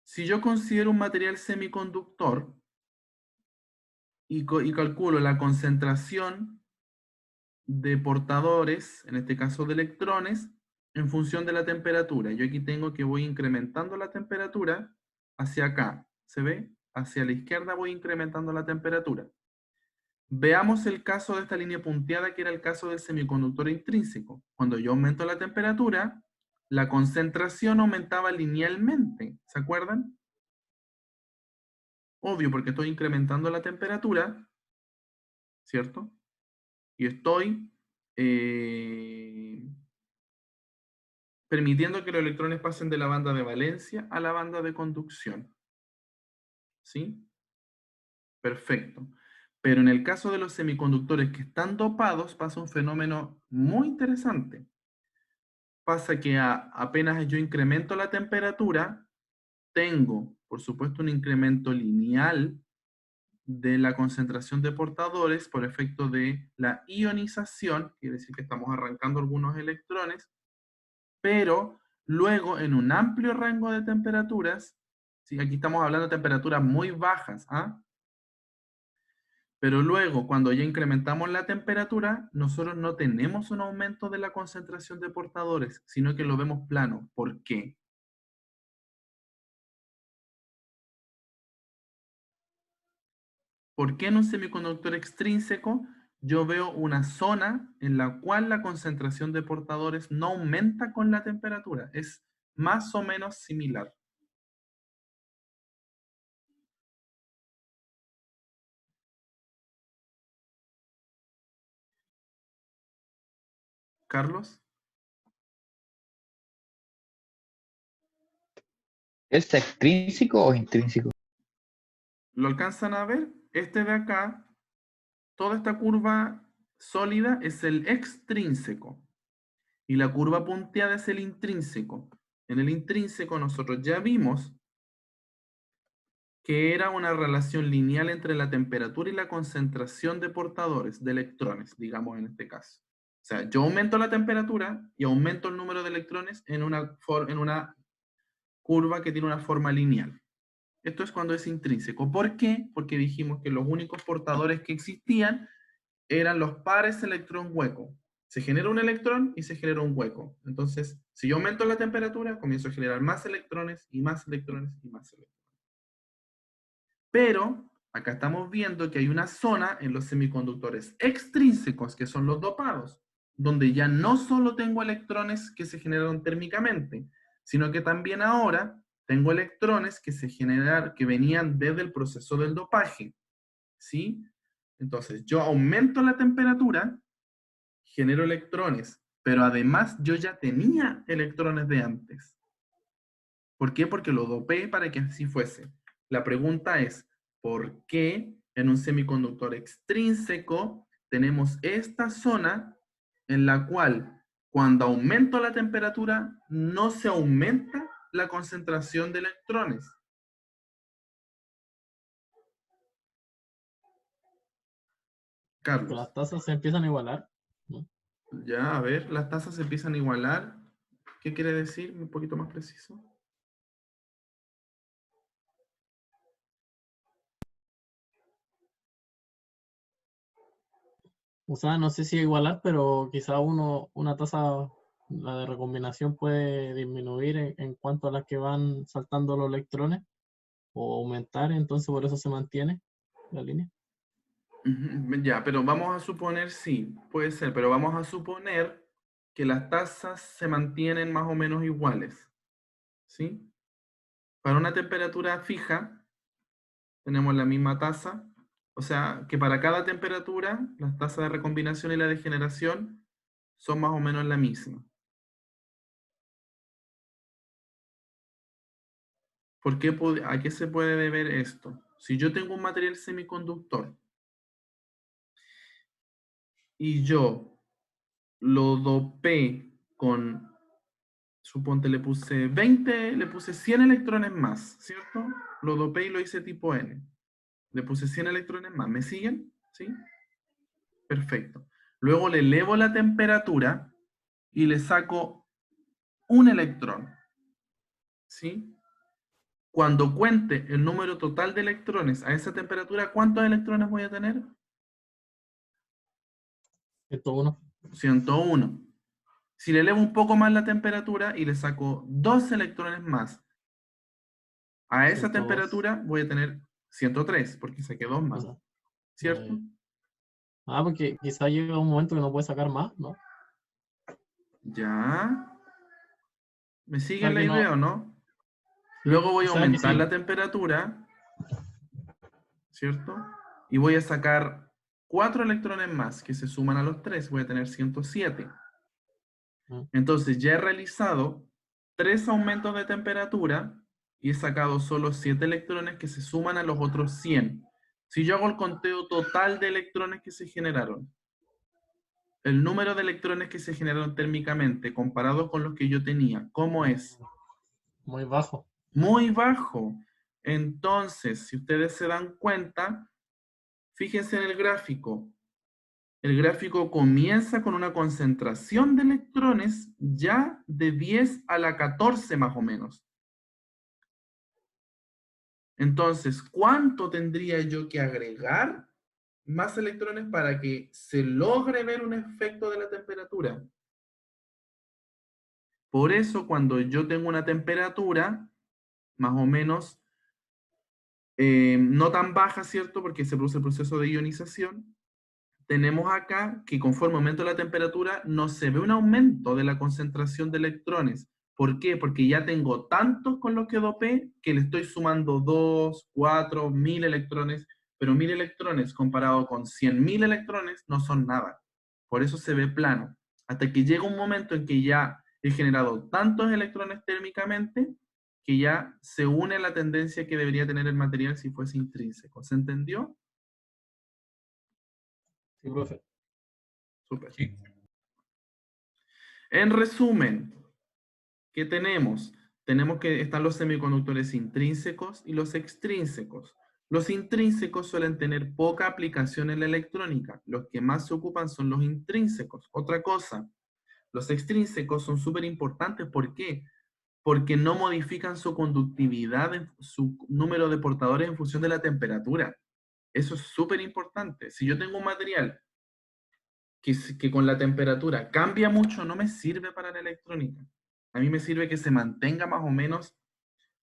Si yo considero un material semiconductor y calculo la concentración de portadores, en este caso de electrones, en función de la temperatura. Yo aquí tengo que voy incrementando la temperatura hacia acá. ¿Se ve? Hacia la izquierda voy incrementando la temperatura. Veamos el caso de esta línea punteada, que era el caso del semiconductor intrínseco. Cuando yo aumento la temperatura, la concentración aumentaba linealmente. ¿Se acuerdan? Obvio, porque estoy incrementando la temperatura, ¿cierto? Y estoy permitiendo que los electrones pasen de la banda de valencia a la banda de conducción. ¿Sí? Perfecto. Pero en el caso de los semiconductores que están dopados, pasa un fenómeno muy interesante. Pasa que apenas yo incremento la temperatura, tengo, por supuesto, un incremento lineal de la concentración de portadores por efecto de la ionización, quiere decir que estamos arrancando algunos electrones, pero luego en un amplio rango de temperaturas, ¿sí? Aquí estamos hablando de temperaturas muy bajas, ¿ah? Pero luego, cuando ya incrementamos la temperatura, nosotros no tenemos un aumento de la concentración de portadores, sino que lo vemos plano. ¿Por qué? ¿Por qué en un semiconductor extrínseco yo veo una zona en la cual la concentración de portadores no aumenta con la temperatura? Es más o menos similar. Carlos. ¿Es extrínseco o intrínseco? ¿Lo alcanzan a ver? Este de acá, toda esta curva sólida es el extrínseco. Y la curva punteada es el intrínseco. En el intrínseco nosotros ya vimos que era una relación lineal entre la temperatura y la concentración de portadores, de electrones, digamos en este caso. O sea, yo aumento la temperatura y aumento el número de electrones en una curva que tiene una forma lineal. Esto es cuando es intrínseco. ¿Por qué? Porque dijimos que los únicos portadores que existían eran los pares electrón-hueco. Se genera un electrón y se genera un hueco. Entonces, si yo aumento la temperatura, comienzo a generar más electrones y más electrones y más electrones. Pero acá estamos viendo que hay una zona en los semiconductores extrínsecos, que son los dopados, donde ya no solo tengo electrones que se generaron térmicamente, sino que también ahora tengo electrones que se generan, que venían desde el proceso del dopaje. ¿Sí? Entonces, yo aumento la temperatura, genero electrones, pero además yo ya tenía electrones de antes. ¿Por qué? Porque lo dopé para que así fuese. La pregunta es, ¿por qué en un semiconductor extrínseco tenemos esta zona en la cual cuando aumento la temperatura no se aumenta la concentración de electrones? Que Carlos. las tasas se empiezan a igualar, ¿no? Ya, a ver, las tasas se empiezan a igualar. ¿Qué quiere decir? Un poquito más preciso. O sea, no sé si igualar, pero quizá una tasa, la de recombinación puede disminuir en cuanto a las que van saltando los electrones o aumentar, entonces por eso se mantiene la línea. Ya, pero vamos a suponer, sí, puede ser, pero vamos a suponer que las tasas se mantienen más o menos iguales. ¿Sí? Para una temperatura fija, tenemos la misma tasa. O sea, que para cada temperatura, las tasas de recombinación y la de generación son más o menos la misma. ¿Por qué ¿A qué se puede deber esto? Si yo tengo un material semiconductor y yo lo dopé con, suponte le puse 20, le puse 100 electrones más, ¿cierto? Lo dopé y lo hice tipo N. Le puse 100 electrones más. ¿Me siguen? ¿Sí? Perfecto. Luego le elevo la temperatura y le saco un electrón. ¿Sí? Cuando cuente el número total de electrones a esa temperatura, ¿cuántos electrones voy a tener? 101. 101. Si le elevo un poco más la temperatura y le saco 2 electrones más a esa 102. temperatura, voy a tener 103, porque saqué 2 O más. sea, ¿Cierto? porque quizá llega un momento que no puede sacar más, ¿no? Ya. ¿Me O siguen sea, la que no, idea o no? Luego voy o a sea, que aumentar sí. la temperatura, ¿cierto? Y voy a sacar 4 electrones más que se suman a los 3. Voy a tener 107. Entonces ya he realizado 3 aumentos de temperatura y he sacado solo 7 electrones que se suman a los otros 100. Si yo hago el conteo total de electrones que se generaron, el número de electrones que se generaron térmicamente comparado con los que yo tenía, ¿cómo es? Muy bajo. Muy bajo. Entonces, si ustedes se dan cuenta, fíjense en el gráfico. El gráfico comienza con una concentración de electrones ya de 10 a la 14 más o menos. Entonces, ¿cuánto tendría yo que agregar más electrones para que se logre ver un efecto de la temperatura? Por eso, cuando yo tengo una temperatura más o menos no tan baja, ¿cierto? Porque se produce el proceso de ionización. Tenemos acá que conforme aumenta la temperatura, no se ve un aumento de la concentración de electrones. ¿Por qué? Porque ya tengo tantos con los que dopé que le estoy sumando 2, 4, 1000 electrones, pero 1000 electrones comparado con 100.000 electrones no son nada. Por eso se ve plano. hasta que llega un momento en que ya he generado tantos electrones térmicamente que ya se une a la tendencia que debería tener el material si fuese intrínseco. ¿Se entendió? Sí, profe. Súper. Sí. En resumen, ¿qué tenemos? Tenemos que están los semiconductores intrínsecos y los extrínsecos. Los intrínsecos suelen tener poca aplicación en la electrónica. Los que más se ocupan son los intrínsecos. Otra cosa, los extrínsecos son súper importantes. ¿Por qué? Porque no modifican su conductividad, su número de portadores en función de la temperatura. Eso es súper importante. Si yo tengo un material que con la temperatura cambia mucho, no me sirve para la electrónica. A mí me sirve que se mantenga más o menos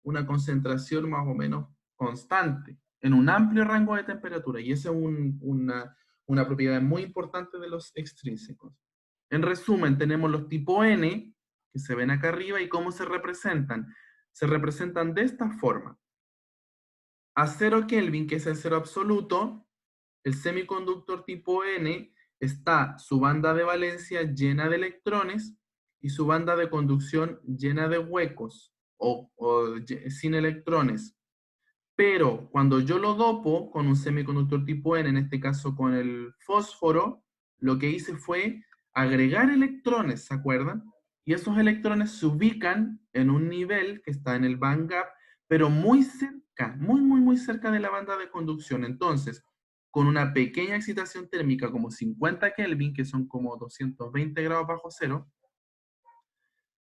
una concentración más o menos constante en un amplio rango de temperatura. Y esa es una propiedad muy importante de los extrínsecos. En resumen, tenemos los tipo N, que se ven acá arriba, y cómo se representan. Se representan de esta forma. A 0 Kelvin, que es el cero absoluto, el semiconductor tipo N está su banda de valencia llena de electrones y su banda de conducción llena de huecos o sin electrones. Pero cuando yo lo dopo con un semiconductor tipo N, en este caso con el fósforo, lo que hice fue agregar electrones, ¿se acuerdan? Y esos electrones se ubican en un nivel que está en el band gap, pero muy cerca, muy cerca de la banda de conducción. Entonces, con una pequeña excitación térmica como 50 Kelvin, que son como 220 grados bajo cero,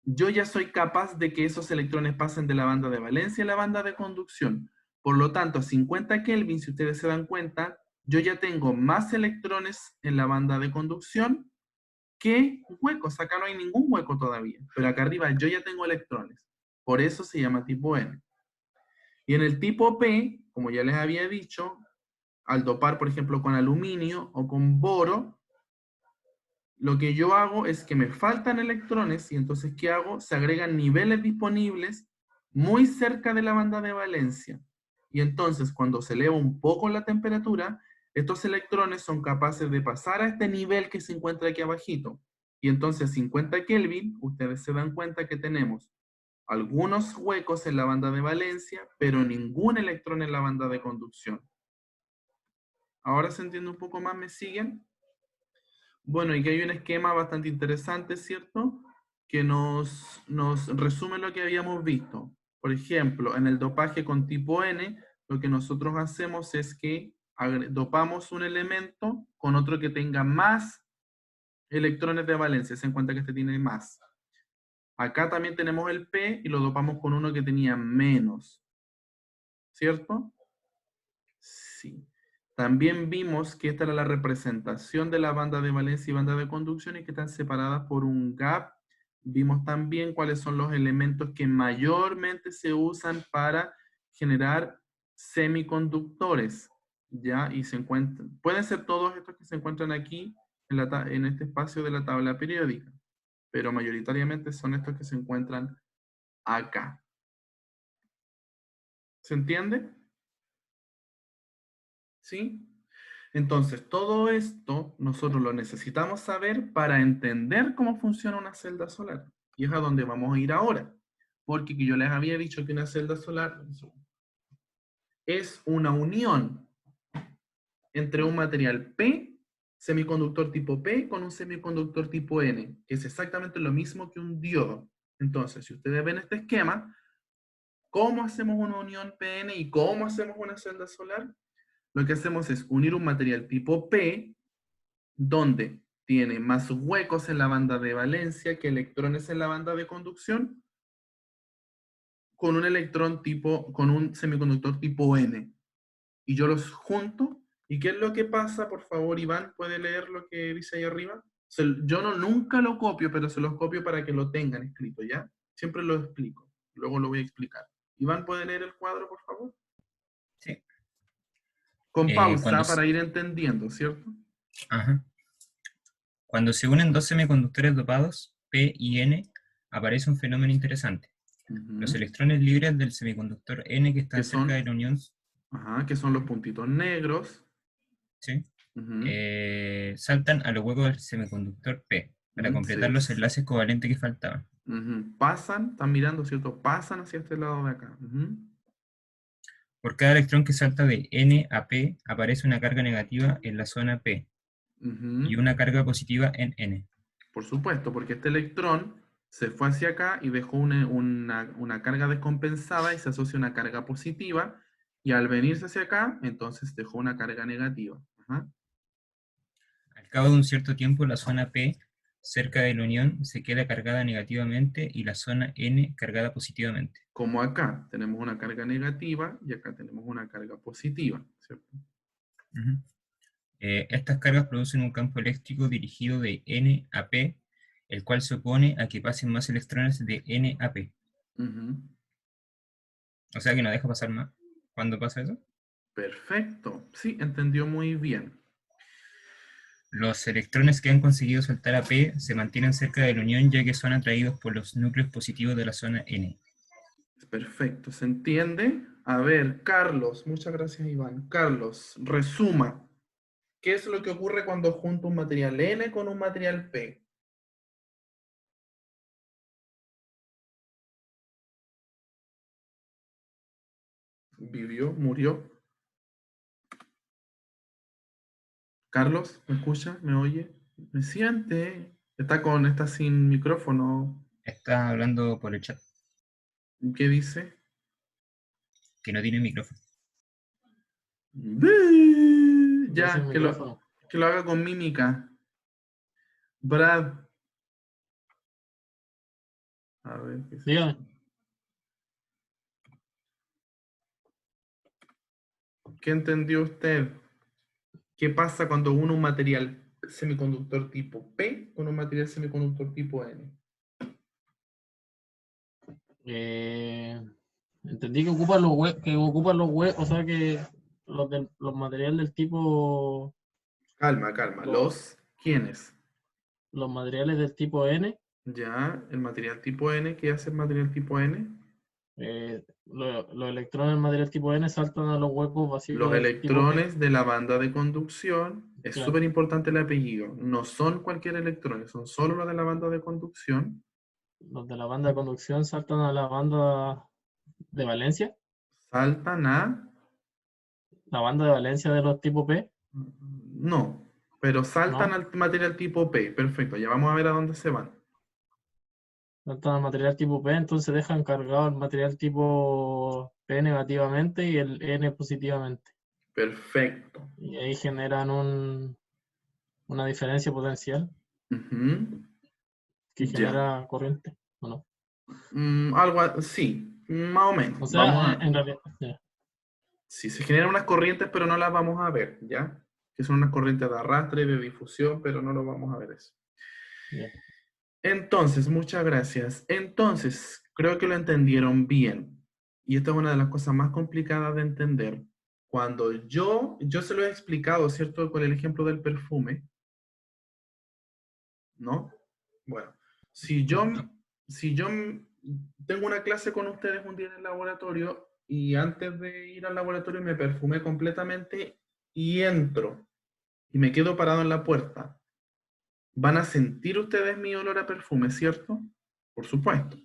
yo ya soy capaz de que esos electrones pasen de la banda de valencia a la banda de conducción. Por lo tanto, a 50 Kelvin, si ustedes se dan cuenta, yo ya tengo más electrones en la banda de conducción que huecos. Acá no hay ningún hueco todavía, pero acá arriba yo ya tengo electrones. Por eso se llama tipo N. Y en el tipo P, como ya les había dicho, al dopar, por ejemplo, con aluminio o con boro, lo que yo hago es que me faltan electrones y entonces, ¿qué hago? Se agregan niveles disponibles muy cerca de la banda de valencia. Y entonces, cuando se eleva un poco la temperatura, estos electrones son capaces de pasar a este nivel que se encuentra aquí abajito. Y entonces, 50 Kelvin, ustedes se dan cuenta que tenemos algunos huecos en la banda de valencia, pero ningún electrón en la banda de conducción. ¿Ahora se entiende un poco más? ¿Me siguen? Bueno, y que hay un esquema bastante interesante, ¿cierto? Que nos resume lo que habíamos visto. Por ejemplo, en el dopaje con tipo N, lo que nosotros hacemos es que dopamos un elemento con otro que tenga más electrones de valencia. Se en cuenta que este tiene más. Acá también tenemos el P y lo dopamos con uno que tenía menos. ¿Cierto? Sí. También vimos que esta era la representación de la banda de valencia y banda de conducción y que están separadas por un gap. Vimos también cuáles son los elementos que mayormente se usan para generar semiconductores, ¿ya? Y se encuentran, pueden ser todos estos que se encuentran aquí en este espacio de la tabla periódica, pero mayoritariamente son estos que se encuentran acá. ¿Se entiende? ¿Sí? Entonces, todo esto nosotros lo necesitamos saber para entender cómo funciona una celda solar. Y es a donde vamos a ir ahora. Porque yo les había dicho que una celda solar es una unión entre un material P, semiconductor tipo P, con un semiconductor tipo N, que es exactamente lo mismo que un diodo. Entonces, si ustedes ven este esquema, ¿cómo hacemos una unión PN y cómo hacemos una celda solar? Lo que hacemos es unir un material tipo P, donde tiene más huecos en la banda de valencia que electrones en la banda de conducción, con con un semiconductor tipo N. Y yo los junto. ¿Y qué es lo que pasa? Por favor, Iván, ¿puede leer lo que dice ahí arriba? Yo nunca lo copio, pero se los copio para que lo tengan escrito, ¿ya? Siempre lo explico. Luego lo voy a explicar. Iván, ¿puede leer el cuadro, por favor? Sí. Con pausa Cuando, para ir entendiendo, ¿cierto? ajá. Cuando se unen dos semiconductores dopados, P y N, aparece un fenómeno interesante. Los electrones libres del semiconductor N que están cerca de la unión, que son los puntitos negros. ¿sí? Saltan a los huecos del semiconductor P. para completar los enlaces covalentes que faltaban. Pasan, están mirando, ¿cierto? Pasan hacia este lado de acá. Por cada electrón que salta de N a P, aparece una carga negativa en la zona P y una carga positiva en N. Por supuesto, porque este electrón se fue hacia acá y dejó una carga descompensada y se asocia una carga positiva, y al venirse hacia acá, entonces dejó una carga negativa. Al cabo de un cierto tiempo, la zona P, cerca de la unión, se queda cargada negativamente y la zona N cargada positivamente. Como acá tenemos una carga negativa y acá tenemos una carga positiva, ¿cierto? Estas cargas producen un campo eléctrico dirigido de N a P, el cual se opone a que pasen más electrones de N a P. O sea que no deja pasar más. ¿Cuándo pasa eso? Perfecto. Sí, entendió muy bien. Los electrones que han conseguido saltar a P se mantienen cerca de la unión ya que son atraídos por los núcleos positivos de la zona N. Perfecto, ¿se entiende? A ver, Carlos, muchas gracias, Iván. Carlos, resuma. ¿Qué es lo que ocurre cuando junto un material N con un material P? ¿Vivió? ¿Murió? Carlos, ¿me escucha? ¿Me oye? ¿Me siente? Está sin micrófono. Está hablando por el chat, ¿Qué dice? que no tiene micrófono. Ya, Sin micrófono. que lo haga con mímica. Brad. A ver, ¿qué es eso? Dígame. ¿Qué entendió usted? ¿Qué pasa cuando une un material semiconductor tipo P con un material semiconductor tipo N? Entendí que ocupan los huecos, o sea que los materiales del tipo, Calma. ¿Quiénes? los materiales del tipo N, Ya, el material tipo N. ¿Qué hace el material tipo N? los electrones del material tipo N saltan a los huecos vacíos Los del tipo P. electrones de la banda de conducción, es Claro. súper importante el apellido, no son cualquier electrón, son solo los de la banda de conducción. Los de la banda de conducción saltan a la banda de valencia. Saltan a... La banda de valencia de los tipo P. No, pero saltan No, al material tipo P. Perfecto, ya vamos a ver a dónde se van. saltan al material tipo P, entonces dejan cargado el material tipo P negativamente y el N positivamente. Perfecto. Y ahí generan una diferencia potencial que Ya. genera corriente, ¿o no? Sí, más o menos. O sea, en realidad, ya. Sí, se generan unas corrientes, pero no las vamos a ver, ¿ya? Que son unas corrientes de arrastre, de difusión, pero no lo vamos a ver eso. Ya. Entonces, muchas gracias. Entonces, creo que lo entendieron bien. Y esta es una de las cosas más complicadas de entender. Cuando yo se lo he explicado, ¿cierto? Con el ejemplo del perfume, ¿no? Bueno, si yo tengo una clase con ustedes un día en el laboratorio y antes de ir al laboratorio me perfumé completamente y entro y me quedo parado en la puerta, van a sentir ustedes mi olor a perfume, ¿cierto? Por supuesto.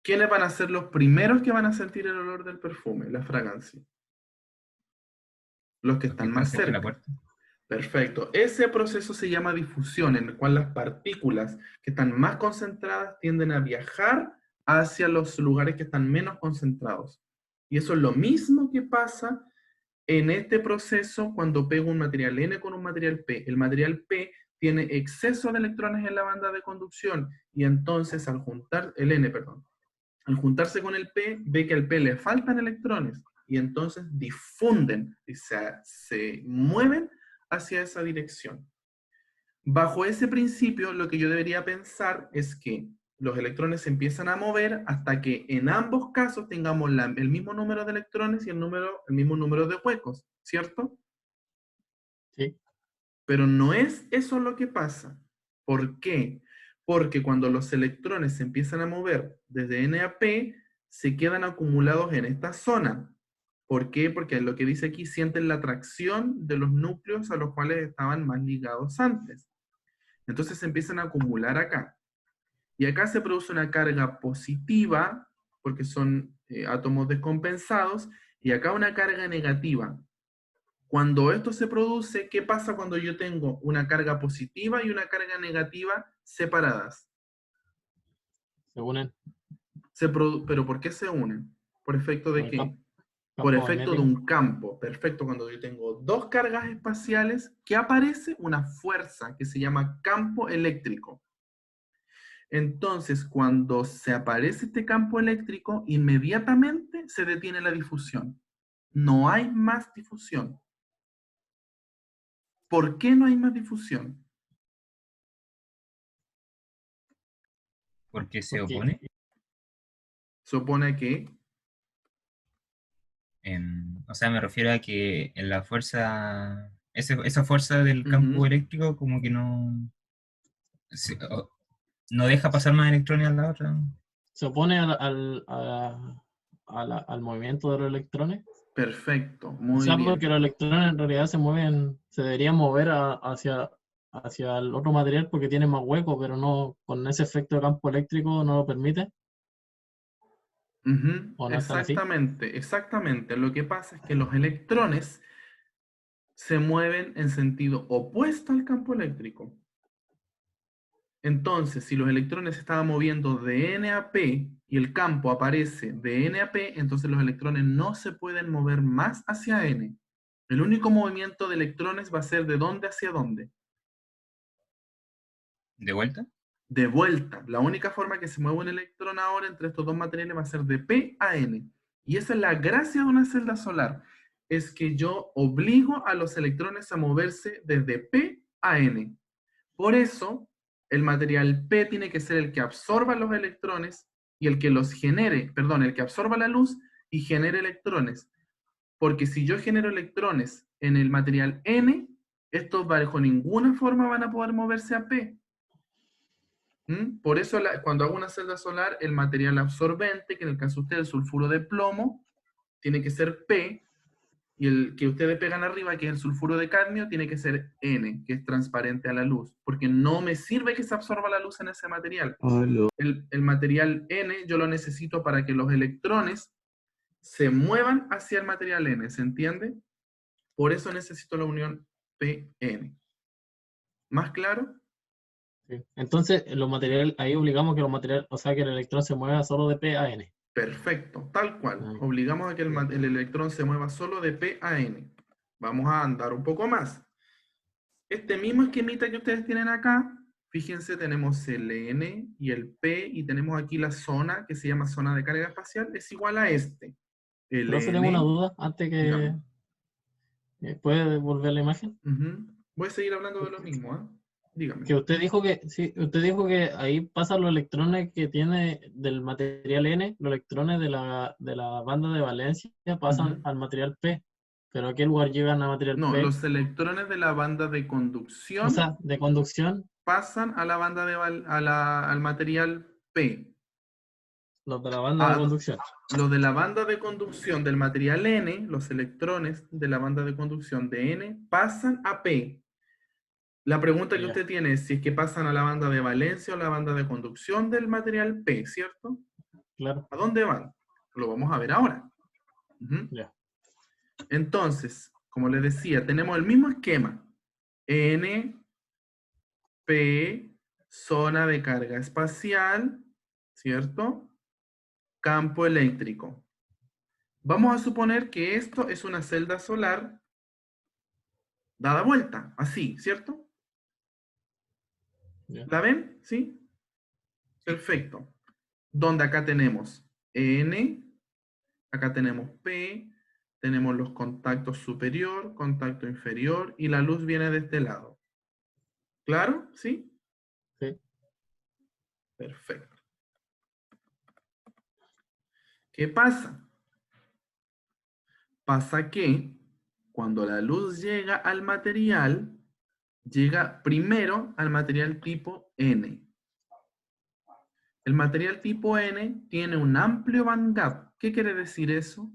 ¿Quiénes van a ser los primeros que van a sentir el olor del perfume, la fragancia? Los que están más cerca de la cerca. puerta. Perfecto. Ese proceso se llama difusión, en el cual las partículas que están más concentradas tienden a viajar hacia los lugares que están menos concentrados. Y eso es lo mismo que pasa en este proceso cuando pego un material N con un material P. El material P tiene exceso de electrones en la banda de conducción y entonces al juntarse con el P, ve que al P le faltan electrones y entonces difunden y se mueven hacia esa dirección. Bajo ese principio, lo que yo debería pensar es que los electrones se empiezan a mover hasta que en ambos casos tengamos el mismo número de electrones y el mismo número de huecos, ¿cierto? Sí. Pero no es eso lo que pasa. ¿Por qué? Porque cuando los electrones se empiezan a mover desde N a P, se quedan acumulados en esta zona. ¿Por qué? Porque lo que dice aquí, sienten la atracción de los núcleos a los cuales estaban más ligados antes. Entonces se empiezan a acumular acá. Y acá se produce una carga positiva, porque son átomos descompensados, y acá una carga negativa. Cuando esto se produce, ¿qué pasa cuando yo tengo una carga positiva y una carga negativa separadas? Se unen ¿Pero por qué se unen? ¿Por efecto por de el qué? Por campo efecto de magnético. un campo. Perfecto, cuando yo tengo dos cargas espaciales, ¿qué aparece? Una fuerza que se llama campo eléctrico. Entonces, cuando se aparece este campo eléctrico, inmediatamente se detiene la difusión. No hay más difusión. ¿Por qué no hay más difusión? Porque se Porque opone. Se opone que... O sea, me refiero a que en la fuerza, esa fuerza del campo Ujú. eléctrico como que no deja pasar más electrones a la otra. se opone al movimiento de los electrones. Perfecto, O muy sea, porque bien. los electrones en realidad se deberían mover hacia el otro material porque tiene más hueco, pero no, con ese efecto de campo eléctrico no lo permite, Ujú, o no están así. exactamente, exactamente. Lo que pasa es que los electrones se mueven en sentido opuesto al campo eléctrico. Entonces, si los electrones se estaban moviendo de N a P y el campo aparece de N a P, entonces los electrones no se pueden mover más hacia N. El único movimiento de electrones va a ser de dónde hacia dónde. ¿De vuelta? De vuelta. La única forma que se mueve un electrón ahora entre estos dos materiales va a ser de P a N. Y esa es la gracia de una celda solar. Es que yo obligo a los electrones a moverse desde P a N. Por eso, el material P tiene que ser el que absorba los electrones y el que los genere, perdón, el que absorba la luz y genere electrones. Porque si yo genero electrones en el material N, estos bajo ninguna forma van a poder moverse a P. Por eso cuando hago una celda solar, el material absorbente, que en el caso de ustedes el sulfuro de plomo, tiene que ser P, y el que ustedes pegan arriba, que es el sulfuro de cadmio, tiene que ser N, que es transparente a la luz, porque no me sirve que se absorba la luz en ese material. El material N yo lo necesito para que los electrones se muevan hacia el material N, ¿se entiende? Por eso necesito la unión PN. ¿Más claro? Sí. Entonces, los materiales, ahí obligamos que los materiales, o sea, que el electrón se mueva solo de P a N. Perfecto, tal cual. Ah, Obligamos a que el electrón se mueva solo de P a N. Vamos a andar un poco más. Este mismo esquemita que ustedes tienen acá, fíjense, tenemos el N y el P, y tenemos aquí la zona que se llama zona de carga espacial, es igual a este. El Profe, tengo una N, duda antes dígame. que puede volver la imagen. Ujú. Voy a seguir hablando de lo mismo, ¿ah? Dígame. Que usted dijo que, sí, usted dijo que ahí pasan los electrones que tiene del material N, los electrones de la banda de valencia pasan Ujú. al material P, pero ¿a qué lugar llegan al material No, P? los electrones de la banda de O conducción sea, de conducción, pasan a la banda al material P. los de la banda de Ah, conducción. los de la banda de conducción del material N, los electrones de la banda de conducción de N, pasan a P. La pregunta que Ya, usted tiene es si es que pasan a la banda de valencia o la banda de conducción del material P, ¿cierto? claro, ¿A dónde van? Lo vamos a ver ahora. Ujú. ya. Entonces, como les decía, tenemos el mismo esquema. N, P, zona de carga espacial, ¿cierto? Campo eléctrico. Vamos a suponer que esto es una celda solar dada vuelta, así, ¿cierto? Ya. ¿La ven? ¿Sí? Sí. Perfecto. Donde acá tenemos N, acá tenemos P, tenemos los contactos superior, contacto inferior, y la luz viene de este lado. ¿Claro? ¿Sí? Sí. Perfecto. ¿Qué pasa? Pasa que cuando la luz llega al material, llega primero al material tipo N. El material tipo N tiene un amplio bandgap. ¿Qué quiere decir eso?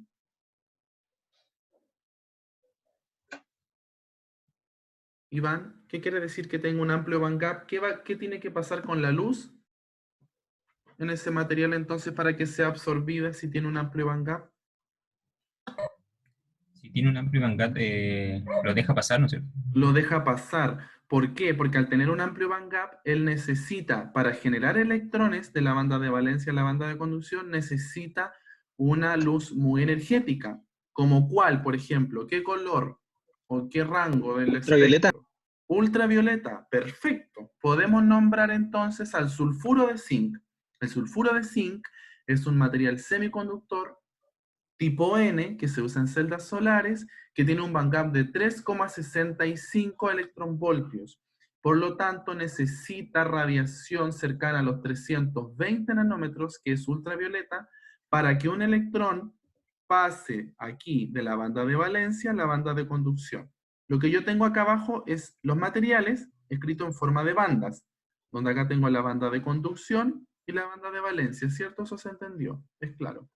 Iván, ¿qué quiere decir que tenga un amplio bandgap? ¿Qué tiene que pasar con la luz en ese material entonces para que sea absorbida si tiene un amplio bandgap? Si tiene un amplio bandgap, lo deja pasar, ¿no es cierto? Lo deja pasar. ¿Por qué? Porque al tener un amplio bandgap, él necesita, para generar electrones de la banda de valencia a la banda de conducción, necesita una luz muy energética. ¿Como cuál, por ejemplo? ¿Qué color o qué rango del Ultravioleta. espectro? Ultravioleta, perfecto. Podemos nombrar entonces al sulfuro de zinc. El sulfuro de zinc es un material semiconductor tipo N, que se usa en celdas solares, que tiene un bandgap de 3,65 electronvoltios. Por lo tanto, necesita radiación cercana a los 320 nanómetros, que es ultravioleta, para que un electrón pase aquí de la banda de valencia a la banda de conducción. Lo que yo tengo acá abajo es los materiales escritos en forma de bandas, donde acá tengo la banda de conducción y la banda de valencia, ¿cierto? Eso se entendió, es claro.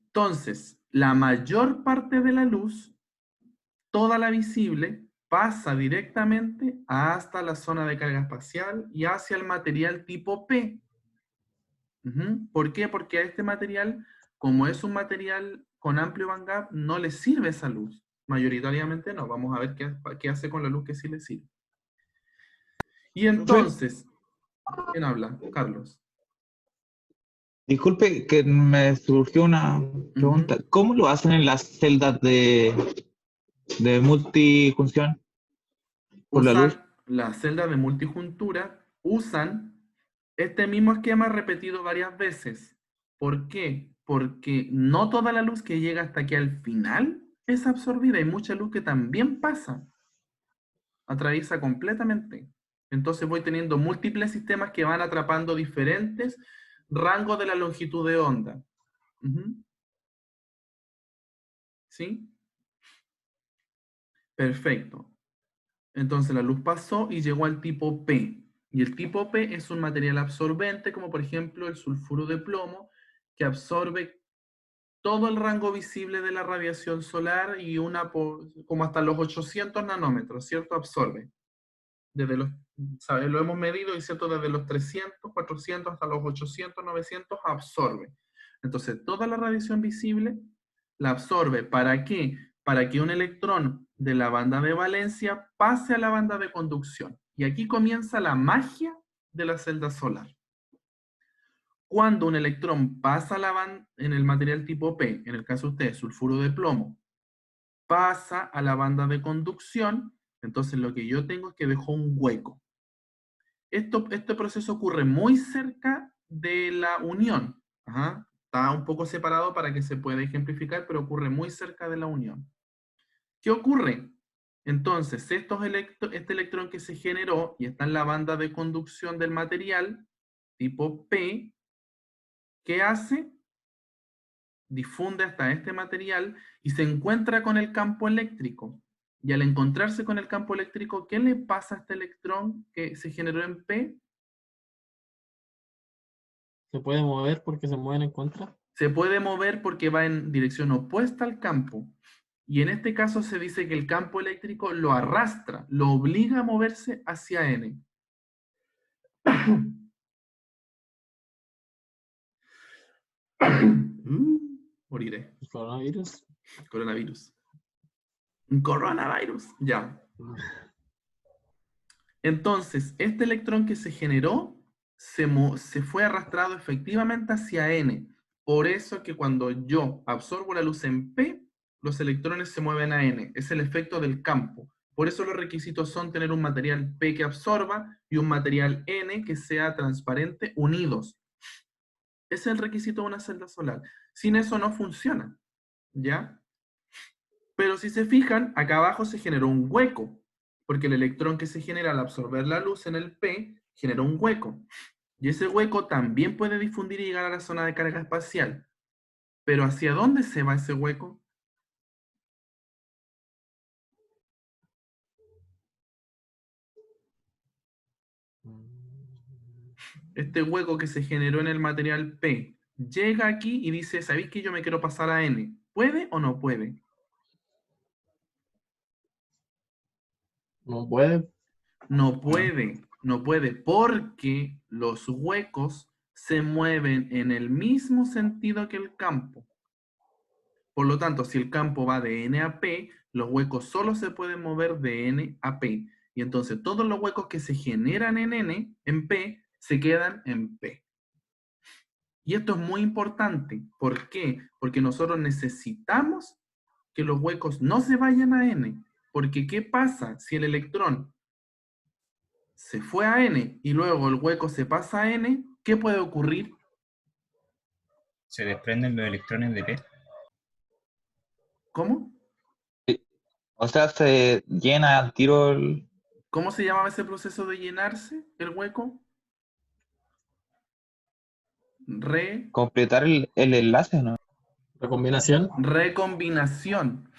Entonces, la mayor parte de la luz, toda la visible, pasa directamente hasta la zona de carga espacial y hacia el material tipo P. ¿Por qué? Porque a este material, como es un material con amplio bandgap, no le sirve esa luz. Mayoritariamente no. Vamos a ver qué hace con la luz que sí le sirve. Y entonces, ¿quién habla? Carlos. Disculpe que me surgió una pregunta. ¿Cómo lo hacen en las celdas de multifunción por la luz? Usan las celdas de multijuntura, usan este mismo esquema repetido varias veces. ¿Por qué? Porque no toda la luz que llega hasta aquí al final es absorbida. Hay mucha luz que también pasa, atraviesa completamente. Entonces voy teniendo múltiples sistemas que van atrapando diferentes rangos de la longitud de onda. ¿Sí? Perfecto. Entonces la luz pasó y llegó al tipo P. Y el tipo P es un material absorbente, como por ejemplo el sulfuro de plomo, que absorbe todo el rango visible de la radiación solar y como hasta los 800 nanómetros, ¿cierto? Absorbe. Desde los, ¿sabes? Lo hemos medido y cierto, desde los 300, 400 hasta los 800, 900 absorbe. Entonces, toda la radiación visible la absorbe. ¿Para qué? Para que un electrón de la banda de valencia pase a la banda de conducción. Y aquí comienza la magia de la celda solar. Cuando un electrón pasa en el material tipo P, en el caso de ustedes, sulfuro de plomo, pasa a la banda de conducción, entonces lo que yo tengo es que dejó un hueco. Este proceso ocurre muy cerca de la unión. Está un poco separado para que se pueda ejemplificar, pero ocurre muy cerca de la unión. ¿Qué ocurre? Entonces, este electrón que se generó y está en la banda de conducción del material, tipo P, ¿qué hace? Difunde hasta este material y se encuentra con el campo eléctrico. Y al encontrarse con el campo eléctrico, ¿qué le pasa a este electrón que se generó en P? ¿Se puede mover porque se mueven en contra? Se puede mover porque va en dirección opuesta al campo. Y en este caso se dice que el campo eléctrico lo arrastra, lo obliga a moverse hacia N. Moriré. ¿El coronavirus? Coronavirus. Un coronavirus. Ya. Entonces, este electrón que se generó se fue arrastrado efectivamente hacia N. Por eso que cuando yo absorbo la luz en P, los electrones se mueven a N. Es el efecto del campo. Por eso los requisitos son tener un material P que absorba y un material N que sea transparente unidos. Ese es el requisito de una celda solar. Sin eso no funciona. ¿Ya? Pero si se fijan, acá abajo se generó un hueco, porque el electrón que se genera al absorber la luz en el P generó un hueco. Y ese hueco también puede difundir y llegar a la zona de carga espacial. Pero ¿hacia dónde se va ese hueco? Este hueco que se generó en el material P llega aquí y dice, ¿sabéis que yo me quiero pasar a N? ¿Puede o no puede? No puede. No puede, porque los huecos se mueven en el mismo sentido que el campo. Por lo tanto, si el campo va de N a P, los huecos solo se pueden mover de N a P. Y entonces todos los huecos que se generan en N, en P, se quedan en P. Y esto es muy importante. ¿Por qué? Porque nosotros necesitamos que los huecos no se vayan a N. Porque ¿qué pasa si el electrón se fue a N y luego el hueco se pasa a N? ¿Qué puede ocurrir? Se desprenden los electrones de P. ¿Cómo? O sea, se llena al tiro el... ¿Cómo se llamaba ese proceso de llenarse el hueco? completar el enlace, ¿no? Recombinación. Recombinación.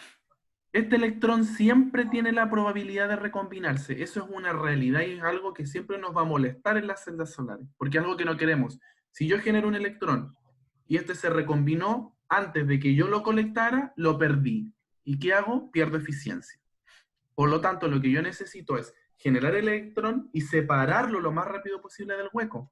Este electrón siempre tiene la probabilidad de recombinarse. Eso es una realidad y es algo que siempre nos va a molestar en las celdas solares, porque es algo que no queremos. Si yo genero un electrón y este se recombinó antes de que yo lo colectara, lo perdí. ¿Y qué hago? Pierdo eficiencia. Por lo tanto, lo que yo necesito es generar el electrón y separarlo lo más rápido posible del hueco.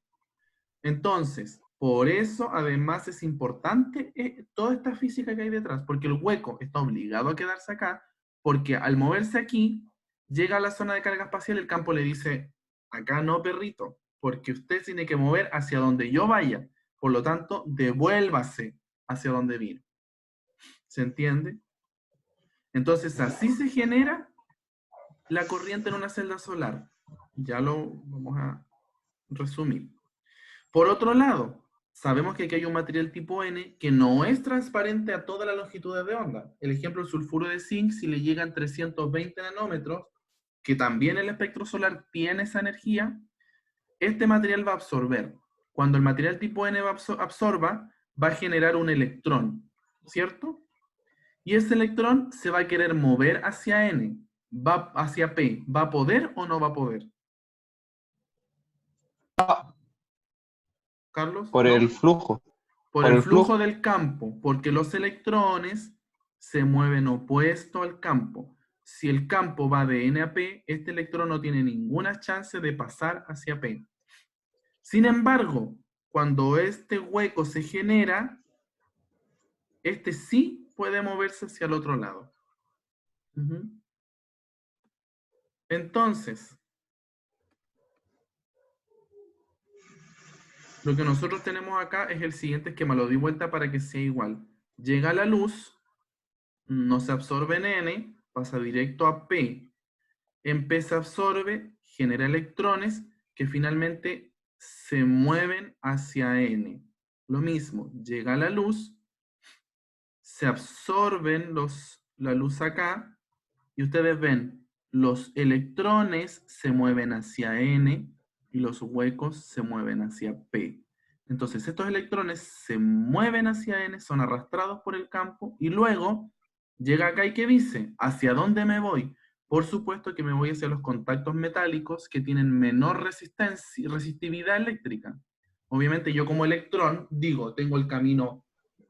Entonces, por eso además es importante toda esta física que hay detrás, porque el hueco está obligado a quedarse acá, porque al moverse aquí, llega a la zona de carga espacial y el campo le dice, acá no, perrito, porque usted tiene que mover hacia donde yo vaya. Por lo tanto, devuélvase hacia donde vino. ¿Se entiende? Entonces, así se genera la corriente en una celda solar. Ya lo vamos a resumir. Por otro lado, sabemos que aquí hay un material tipo N que no es transparente a todas las longitudes de onda. El ejemplo, el sulfuro de zinc, si le llegan 320 nanómetros, que también el espectro solar tiene esa energía, este material va a absorber. Cuando el material tipo N absorba, va a generar un electrón, ¿cierto? Y ese electrón se va a querer mover hacia N, va hacia P. ¿Va a poder o no va a poder? Carlos, Por ¿no? el flujo. Por Por el el flujo flujo. del campo, porque los electrones se mueven opuesto al campo. Si el campo va de N a P, este electrón no tiene ninguna chance de pasar hacia P. Sin embargo, cuando este hueco se genera, este sí puede moverse hacia el otro lado. Entonces, lo que nosotros tenemos acá es el siguiente esquema. Lo di vuelta para que sea igual. Llega la luz, no se absorbe en N, pasa directo a P. En P se absorbe, genera electrones que finalmente se mueven hacia N. Lo mismo, llega la luz, se absorben la luz acá, y ustedes ven, los electrones se mueven hacia N y los huecos se mueven hacia P. Entonces estos electrones se mueven hacia N, son arrastrados por el campo y luego llega acá y ¿qué dice? ¿Hacia dónde me voy? Por supuesto que me voy hacia los contactos metálicos que tienen menor resistividad eléctrica. Obviamente yo como electrón digo, tengo el camino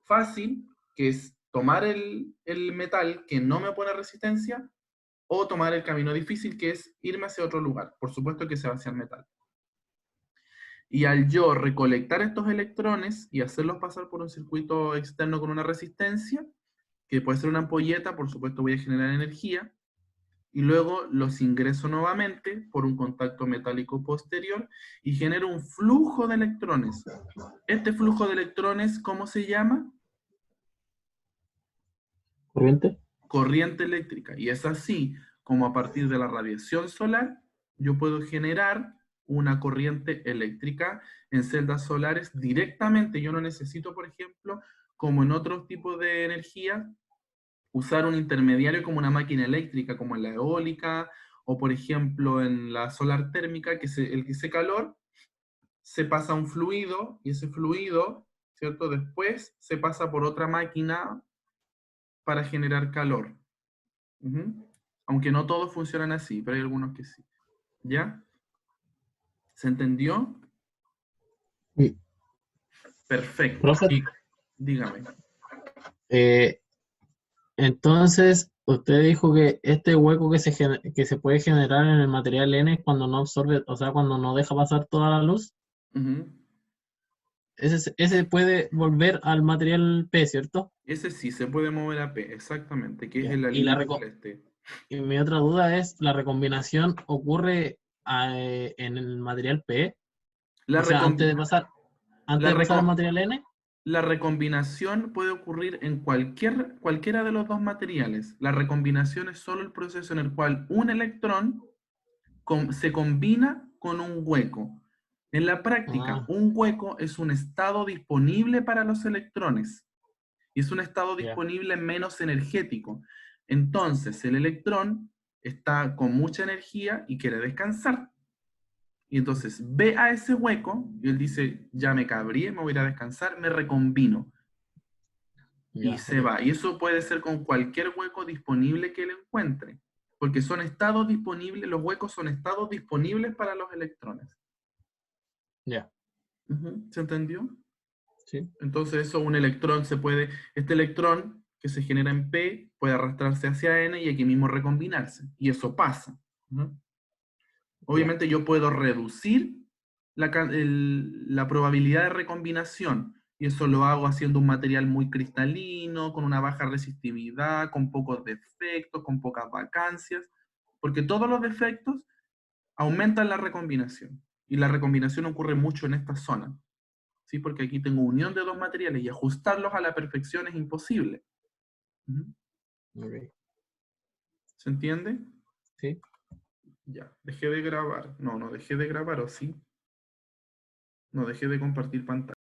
fácil, que es tomar el metal que no me pone resistencia, o tomar el camino difícil, que es irme hacia otro lugar. Por supuesto que se va hacia el metal. Y al yo recolectar estos electrones y hacerlos pasar por un circuito externo con una resistencia, que puede ser una ampolleta, por supuesto voy a generar energía, y luego los ingreso nuevamente por un contacto metálico posterior y genero un flujo de electrones. Este flujo de electrones, ¿cómo se llama? Corriente. Corriente eléctrica. Y es así como a partir de la radiación solar yo puedo generar una corriente eléctrica en celdas solares directamente. Yo no necesito, por ejemplo, como en otros tipos de energía, usar un intermediario como una máquina eléctrica, como en la eólica, o por ejemplo en la solar térmica, que ese calor se pasa a un fluido, y ese fluido, ¿cierto? Después se pasa por otra máquina para generar calor. Aunque no todos funcionan así, pero hay algunos que sí. ¿Ya? ¿Se entendió? Sí. Perfecto. Profe, Sí, Dígame. entonces, Usted dijo que este hueco que se puede generar en el material N es cuando no absorbe, o sea, cuando no deja pasar toda la luz. Ujú. Ese puede volver al material P, ¿cierto? Ese sí se puede mover a P, exactamente, que es Ya. en la Y, la línea reco- celeste. y mi otra duda es, ¿la recombinación ocurre en el material P? La, O sea, recombi- antes la, de pasar al reco- material N. la recombinación puede ocurrir en cualquiera de los dos materiales. La recombinación es solo el proceso en el cual un electrón se combina con un hueco. En la práctica, Ah, un hueco es un estado disponible para los electrones y es un estado ya, disponible menos energético. Entonces, el electrón está con mucha energía y quiere descansar. Y entonces ve a ese hueco y él dice, ya me cabrí, me voy a ir a descansar, me recombino. Y ya, se ok. va. Y eso puede ser con cualquier hueco disponible que él encuentre. Porque son estados disponibles, los huecos son estados disponibles para los electrones. Ya, ¿Se entendió? sí. Entonces eso, este electrón que se genera en P puede arrastrarse hacia N y aquí mismo recombinarse. Y eso pasa. Ya, Obviamente yo puedo reducir la probabilidad de recombinación. Y eso lo hago haciendo un material muy cristalino, con una baja resistividad, con pocos defectos, con pocas vacancias, porque todos los defectos aumentan la recombinación. Y la recombinación ocurre mucho en esta zona, ¿sí? Porque aquí tengo unión de dos materiales y ajustarlos a la perfección es imposible. ok. ¿Se entiende? Sí. Ya, dejé de grabar. No dejé de grabar, ¿o sí? No dejé de compartir pantalla.